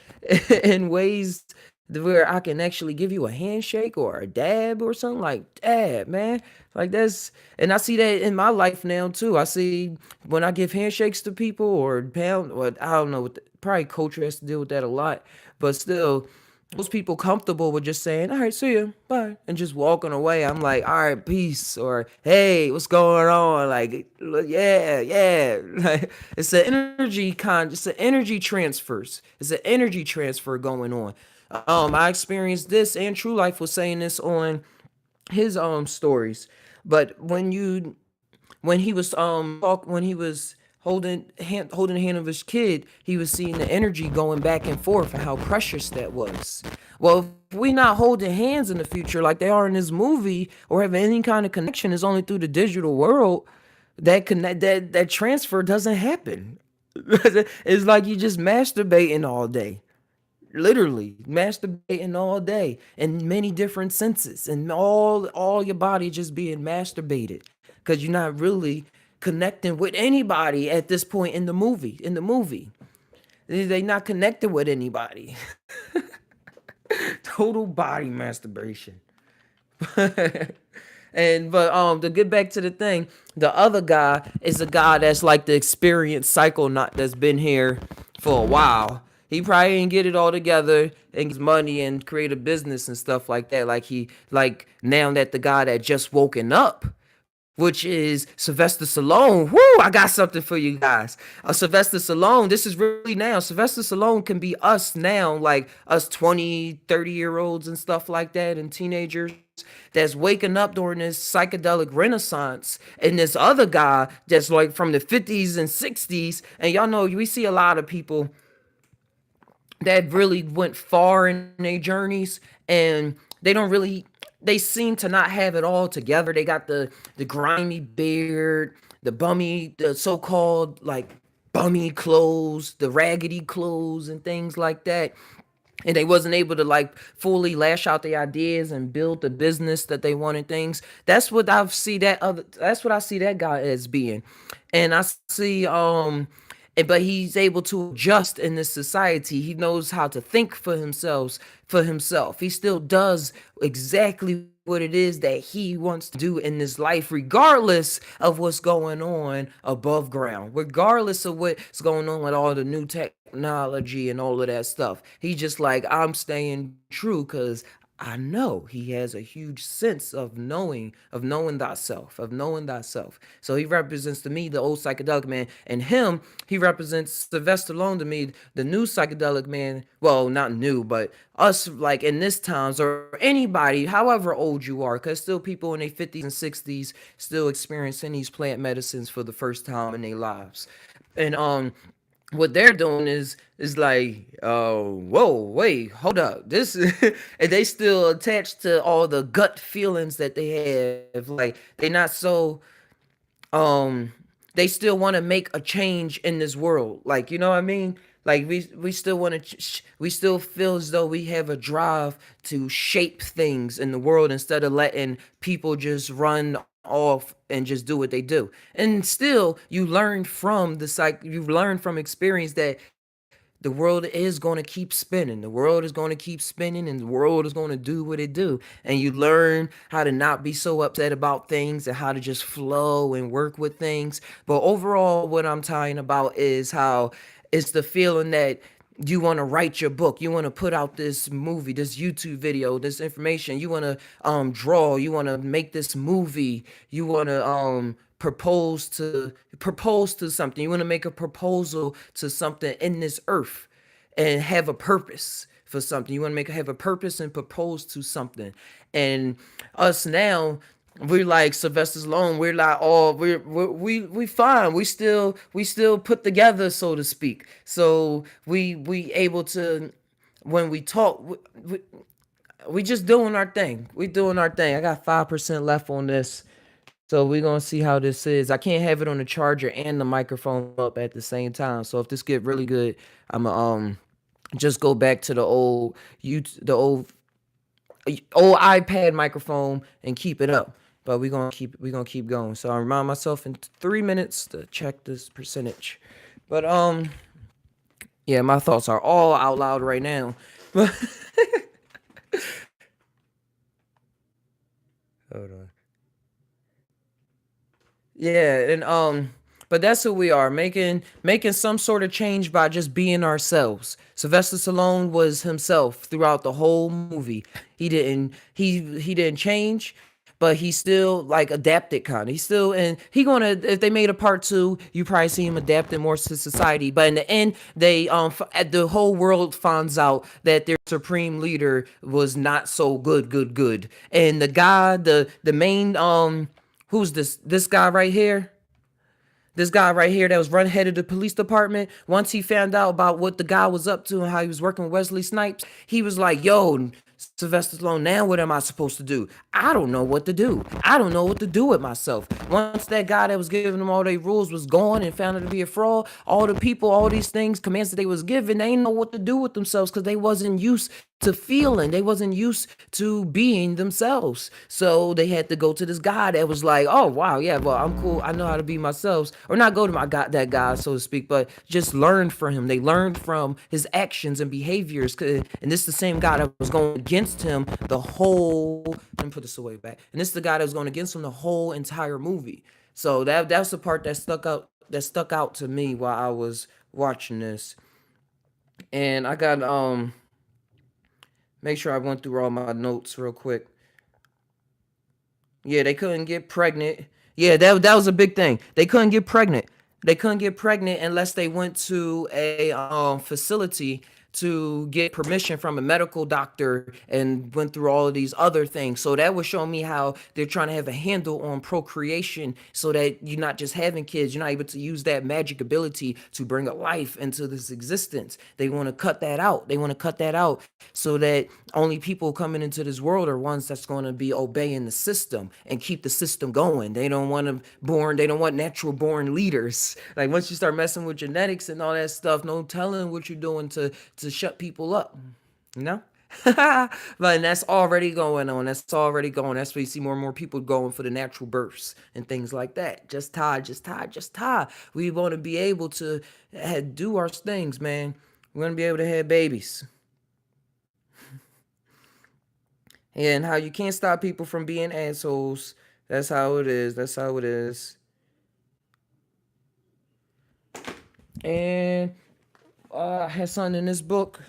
in ways where I can actually give you a handshake or a dab or something like that, man. Like that's, and I see that in my life now too. I see when I give handshakes to people or pound, or I don't know, probably culture has to deal with that a lot, but still, most people comfortable with just saying, "All right, see you, bye," and just walking away. I'm like, "All right, peace," or "Hey, what's going on?" Like, yeah, yeah. Like, it's an energy transfers. It's an energy transfer going on. I experienced this, and True Life was saying this on his stories. But when he was when he was holding the hand of his kid, he was seeing the energy going back and forth and how precious that was. Well, if we not holding hands in the future like they are in this movie or have any kind of connection, is only through the digital world. That transfer doesn't happen. It's like you just masturbating all day, literally masturbating all day in many different senses, and all your body just being masturbated because you're not really connecting with anybody at this point in the movie they not connected with anybody. Total body masturbation. And but to get back to the thing, the other guy is a guy that's like the experienced psychonaut that's been here for a while. He probably didn't get it all together and get money and create a business and stuff like that. Like now that the guy that just woken up, which is Sylvester Stallone. Woo! I got something for you guys. Sylvester Stallone, this is really now. Sylvester Stallone can be us now, like us 20, 30-year olds and stuff like that, and teenagers that's waking up during this psychedelic renaissance. And this other guy that's like from the 50s and 60s. And y'all know, we see a lot of people that really went far in their journeys, and they seem to not have it all together. They got the grimy beard, the so-called like bummy clothes, the raggedy clothes and things like that. And they wasn't able to like fully lash out their ideas and build the business that they wanted things. That's what I see that guy as being. And I see but he's able to adjust in this society. He knows how to think for himself. He still does exactly what it is that he wants to do in this life, regardless of what's going on above ground, regardless of what's going on with all the new technology and all of that stuff. He just like, I'm staying true because I know he has a huge sense of knowing thyself, of knowing thyself. So he represents to me the old psychedelic man, and he represents Sylvester Stallone to me, the new psychedelic man. Well, not new, but us like in this times or anybody, however old you are, because still people in their 50s and 60s still experiencing these plant medicines for the first time in their lives. And what they're doing is like, whoa, wait, hold up, this and they still attached to all the gut feelings that they have. Like they not so um they still want to make a change in this world, like, you know what I mean? Like we still want to we still feel as though we have a drive to shape things in the world instead of letting people just run off and just do what they do. And still you learn from experience that the world is going to keep spinning. The world is going to keep spinning, and the world is going to do what it do. And you learn how to not be so upset about things and how to just flow and work with things. But overall, what I'm talking about is how it's the feeling that you want to write your book, you want to put out this movie, this YouTube video, this information, you want to draw, you want to make this movie, you want to propose to something, you want to make a proposal to something in this earth and have a purpose for something. You want to have a purpose and propose to something. And us now, we're like Sylvester Stallone. We're like, oh, we fine. We still put together, so to speak. So we able to, when we talk, we just doing our thing. We doing our thing. I got 5% left on this. So we're gonna see how this is. I can't have it on the charger and the microphone up at the same time. So if this get really good, I'm gonna just go back to the old iPad microphone and keep it up. But we're gonna keep going. So I remind myself in 3 minutes to check this percentage. But yeah, my thoughts are all out loud right now. Hold on. Yeah, and but that's who we are, making some sort of change by just being ourselves. Sylvester Stallone was himself throughout the whole movie. He didn't change, but he still like adapted kind of. He still, and he gonna, if they made a part two, you probably see him adapting more to society. But in the end, they the whole world finds out that their supreme leader was not so good. And the guy, the main who's this guy right here? This guy right here that was run head of the police department, once he found out about what the guy was up to and how he was working with Wesley Snipes, he was like, yo, Sylvester Stallone, now what am I supposed to do? I don't know what to do. I don't know what to do with myself. Once that guy that was giving them all their rules was gone and found it to be a fraud, all the people, all these things, commands that they was given, they didn't know what to do with themselves because they wasn't used to feeling. They wasn't used to being themselves. So they had to go to this guy that was like, oh wow, yeah, well, I'm cool. I know how to be myself. Or not go to my guy, that guy, so to speak, but just learn from him. They learned from his actions and behaviors. And this is the same guy that was going against him the whole, let me put this away back. And this is the guy that was going against him the whole entire movie. So that's the part that stuck out to me while I was watching this. And I got make sure I went through all my notes real quick. Yeah, they couldn't get pregnant. Yeah, that was a big thing. They couldn't get pregnant. They couldn't get pregnant unless they went to a facility to get permission from a medical doctor and went through all of these other things. So that was showing me how they're trying to have a handle on procreation so that you're not just having kids, you're not able to use that magic ability to bring a life into this existence. They want to cut that out. They want to cut that out so that only people coming into this world are ones that's going to be obeying the system and keep the system going. They don't want natural born leaders. Like once you start messing with genetics and all that stuff, no telling what you're doing to shut people up, you know? But that's already going on. That's already going. That's why you see more and more people going for the natural births and things like that. Just tie, just tie, just tie. We want to be able to do our things, man. We want to be able to have babies. And how you can't stop people from being assholes. That's how it is. That's how it is. And I had something in this book.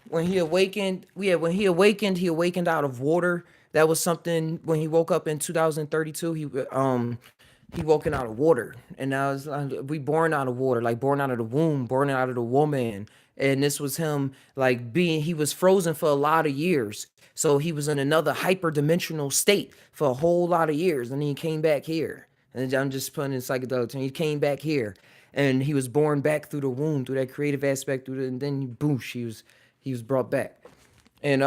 When he awakened, yeah, when he awakened out of water. That was something when he woke up in 2032. He woken out of water, and now it's like we born out of water, like born out of the womb, born out of the woman. And this was him like being he was frozen for a lot of years. So he was in another hyperdimensional state for a whole lot of years, and then he came back here. And I'm just putting in psychedelics, and he came back here, and he was born back through the womb, through that creative aspect, and then boom, he was brought back. And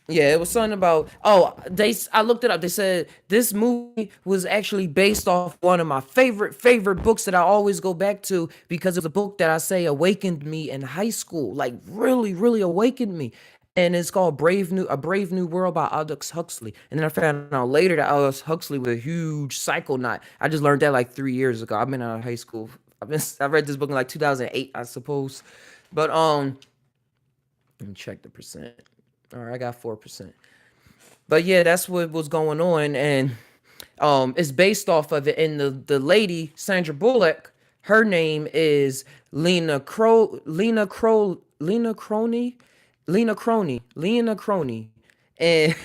yeah, it was something about I looked it up. They said this movie was actually based off one of my favorite books that I always go back to because it was a book that I say awakened me in high school, like really awakened me. And it's called A Brave New World by Aldous Huxley. And then I found out later that Aldous Huxley was a huge psychonaut. I just learned that like 3 years ago. I've been out of high school. I read this book in like 2008, I suppose. But let me check the percent. All right, I got 4%. But yeah, that's what was going on, and it's based off of it. And the lady Sandra Bullock, her name is Lena Crony, and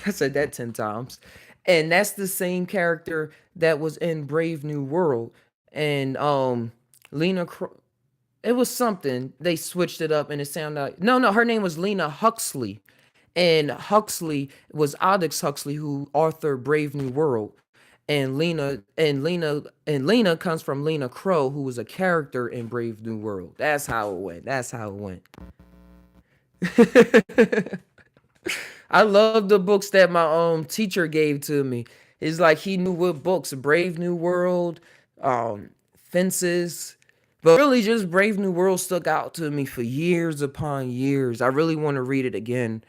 I said that 10 times. And that's the same character that was in Brave New World, and Lena. It was something they switched it up, and it sounded like no. Her name was Lena Huxley, and Huxley was Aldous Huxley who authored Brave New World. And Lena comes from Lena Crow, who was a character in Brave New World. That's how it went. I love the books that my teacher gave to me. It's like he knew what books, Brave New World, Fences, but really just Brave New World stuck out to me for years upon years. I really want to read it again.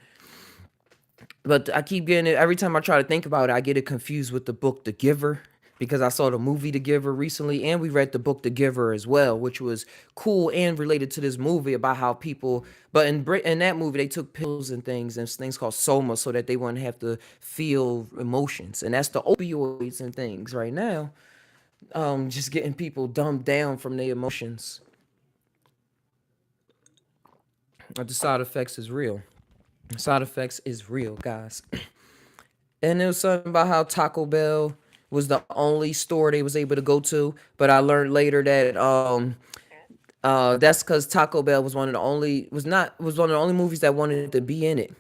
But I keep getting it every time I try to think about it, I get it confused with the book The Giver because I saw the movie The Giver recently and we read the book The Giver as well, which was cool and related to this movie about how people, but in that movie they took pills and things called soma so that they wouldn't have to feel emotions. And that's the opioids and things right now. Just getting people dumbed down from their emotions. But the side effects is real. Side effects is real, guys. And it was something about how Taco Bell was the only store they was able to go to. But I learned later that that's because Taco Bell was one of the only was one of the only movies that wanted to be in it.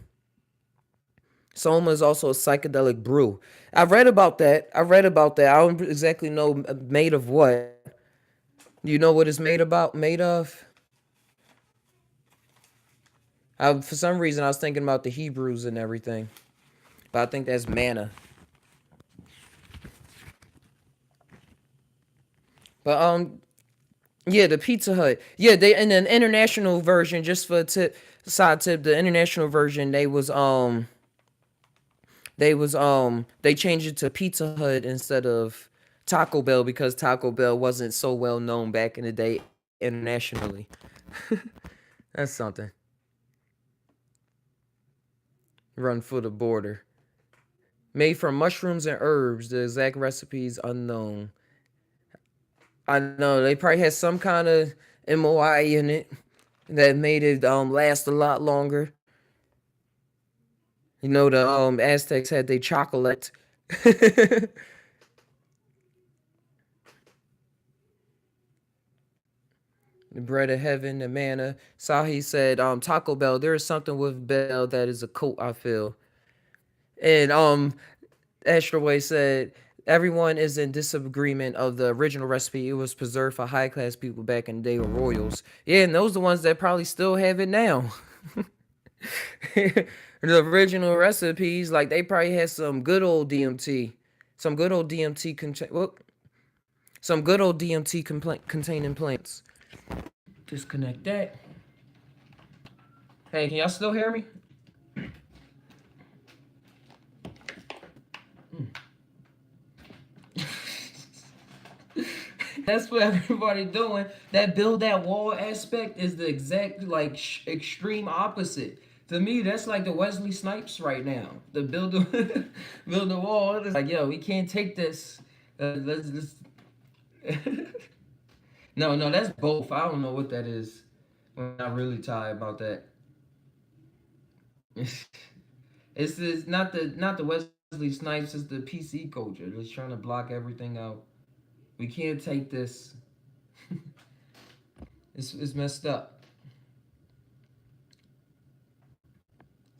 Soma is also a psychedelic brew. I read about that. I don't exactly know made of what. You know what it's made of? For some reason I was thinking about the Hebrews and everything. But I think that's manna. But yeah, the Pizza Hut. Yeah, they in an international version, just for a side tip, the international version they changed it to Pizza Hut instead of Taco Bell because Taco Bell wasn't so well known back in the day internationally. That's something. Run for the border. Made from mushrooms and herbs. The exact recipes unknown. I know they probably had some kind of MOI in it that made it last a lot longer. You know the Aztecs had their chocolate. The bread of heaven, the manna. Sahi said, Taco Bell, there is something with Bell that is a cult, I feel. And Astraway said, everyone is in disagreement of the original recipe. It was preserved for high class people back in the day of royals. Yeah, and those are the ones that probably still have it now. The original recipes, like they probably had some good old DMT, some good old DMT some good old DMT containing plants. Disconnect that. Hey, can y'all still hear me? That's what everybody doing. That build that wall aspect is the exact like extreme opposite. To me, that's like the Wesley Snipes right now. The build the build the wall. It's like, yo, we can't take this. Let's no, no, that's both. I don't know what that is. I'm not really tired about that. It's not the Wesley Snipes. It's the PC culture. Just trying to block everything out. We can't take this. It's messed up.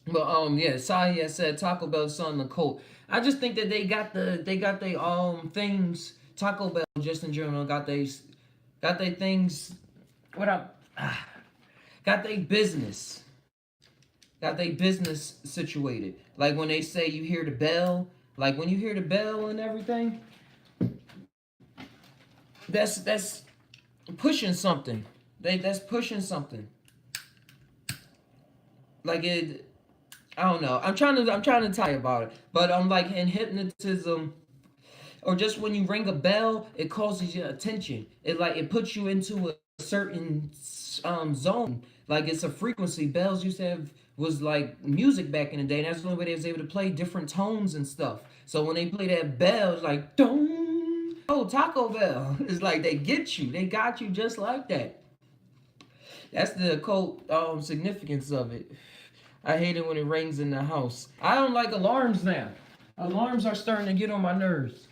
But yeah, Sahi has said Taco Bell son the cult. I just think that they got they things. Taco Bell just in general got they things. What up? Got they business. Got they business situated. Like when they say you hear the bell. Like when you hear the bell and everything. That's pushing something. That's pushing something. Like it. I don't know. I'm trying to tell you about it. But I'm like in hypnotism or just when you ring a bell, it causes your attention. It puts you into a certain zone. Like it's a frequency. Bells used to have was like music back in the day, and that's the only way they was able to play different tones and stuff. So when they play that bell, it's like dong. Oh, Taco Bell. It's like they get you. They got you just like that. That's the occult significance of it. I hate it when it rings in the house. I don't like alarms now. Alarms are starting to get on my nerves.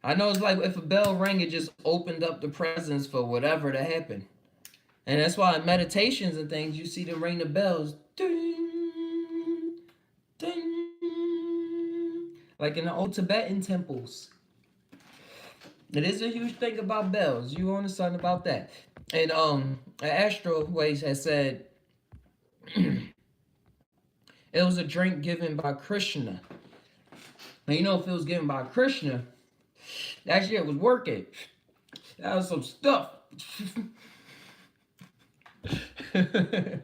I know it's like if a bell rang, it just opened up the presence for whatever to happen. And that's why in meditations and things, you see them ring the bells. Ding, ding. Like in the old Tibetan temples. It is a huge thing about bells. You understand about that? And Astro Ways has said it was a drink given by Krishna. And you know, if it was given by Krishna, that shit was working. That was some stuff. That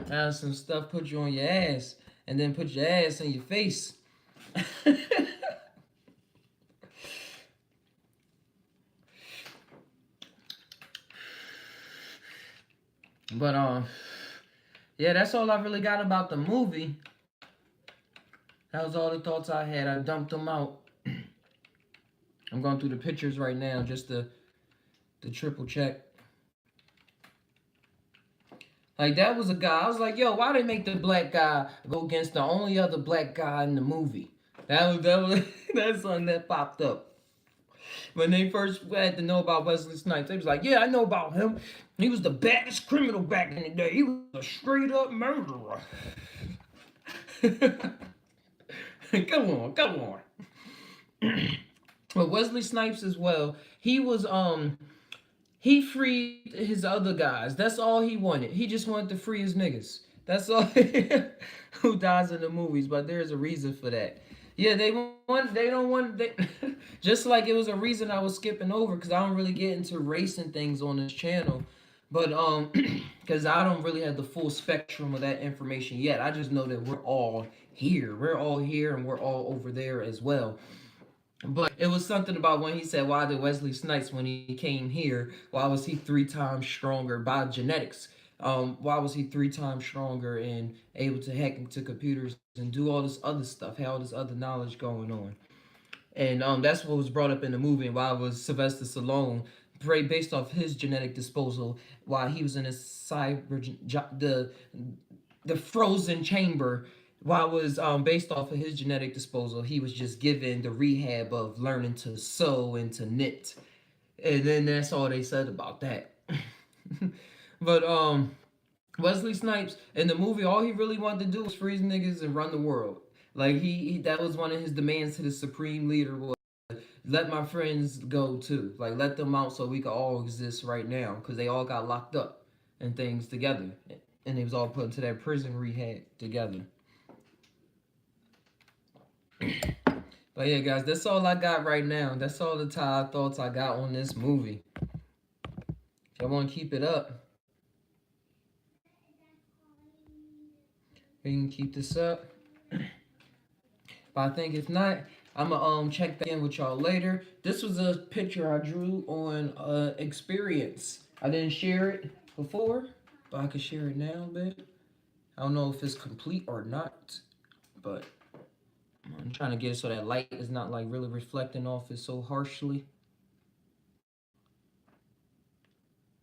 was some stuff put you on your ass and then put your ass in your face. But yeah, that's all I really got about the movie. That was all the thoughts I had. I dumped them out. I'm going through the pictures right now just to triple check. Like, that was a guy. I was like, yo, why they make the black guy go against the only other black guy in the movie? That was that's something that popped up. When they first had to know about Wesley Snipes, they was like, yeah, I know about him. He was the baddest criminal back in the day. He was a straight up murderer. Come on. But Wesley Snipes as well, he was he freed his other guys. That's all he wanted. He just wanted to free his niggas. That's all. Who dies in the movies, but there's a reason for that. Yeah, they don't want they just like it was a reason I was skipping over because I don't really get into racing things on this channel. But because I don't really have the full spectrum of that information yet. I just know that we're all here. We're all here and we're all over there as well. But it was something about when he said, why did Wesley Snipes, when he came here, why was he 3 times stronger by genetics? Why was he 3 times stronger and able to hack into computers and do all this other stuff, have all this other knowledge going on? And that's what was brought up in the movie, and why was Sylvester Stallone, based off his genetic disposal, why he was in a the frozen chamber. Why was based off of his genetic disposal, he was just given the rehab of learning to sew and to knit, and then that's all they said about that. But Wesley Snipes in the movie, all he really wanted to do was freeze niggas and run the world. Like he that was one of his demands to the supreme leader was let my friends go too. Like let them out so we could all exist right now because they all got locked up and things together, and they was all put into that prison rehab together. But yeah, guys, that's all I got right now. That's all the thoughts I got on this movie. If y'all want to keep it up, we can keep this up. But I think if not, I'm gonna check back in with y'all later. This was a picture I drew on Experience. I didn't share it before, but I could share it now a bit. I don't know if it's complete or not, but I'm trying to get it so that light is not like really reflecting off it so harshly.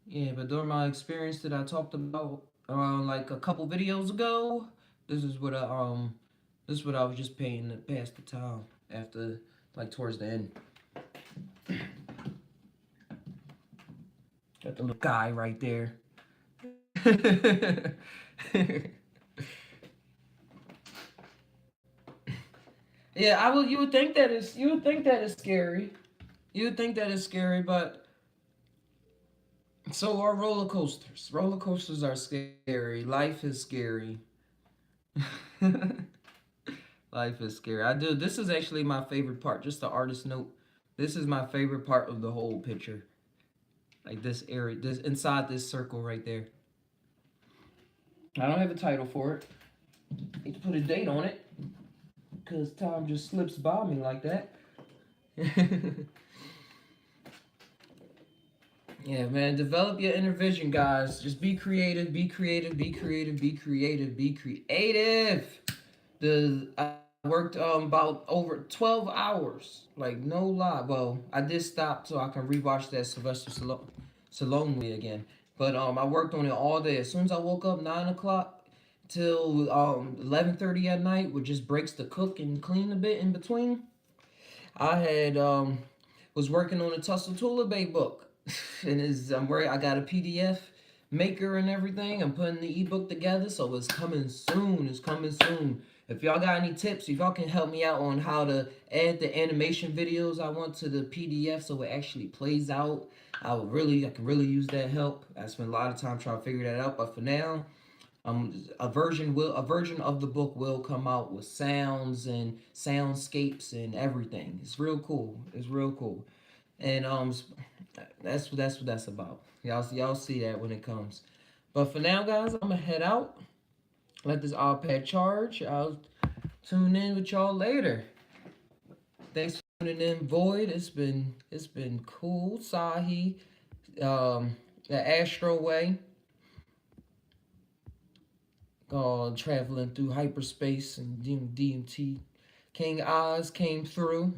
Yeah, but during my experience that I talked about like a couple videos ago, this is what I was just paying to pass the time after like towards the end. Got the little guy right there. Yeah, you would think that is scary. You would think that is scary, but so are roller coasters. Roller coasters are scary. Life is scary. Life is scary. This is actually my favorite part. Just the artist note. This is my favorite part of the whole picture. Like this area, this inside this circle right there. I don't have a title for it. I need to put a date on it. Because time just slips by me like that. Yeah, man. Develop your inner vision, guys. Just be creative, be creative, be creative, be creative, be creative. I worked about over 12 hours. Like, no lie. Well, I did stop so I can rewatch that Sylvester Stallone movie again. But I worked on it all day. As soon as I woke up, 9 o'clock till 11:30 at night, with just breaks to cook and clean a bit in between. I had was working on a Tussle Tula Bay book, and I got a PDF maker and everything. I'm putting the ebook together, so it's coming soon. It's coming soon. If y'all got any tips, if y'all can help me out on how to add the animation videos I want to the PDF so it actually plays out, I can really use that help. I spent a lot of time trying to figure that out, but for now, a version of the book will come out with sounds and soundscapes and everything. It's real cool. It's real cool, and that's what that's about. Y'all see that when it comes. But for now, guys, I'm gonna head out. Let this iPad charge. I'll tune in with y'all later. Thanks for tuning in, Void. It's been cool. Sahi, the Astro Way, traveling through hyperspace and DMT. King Oz came through.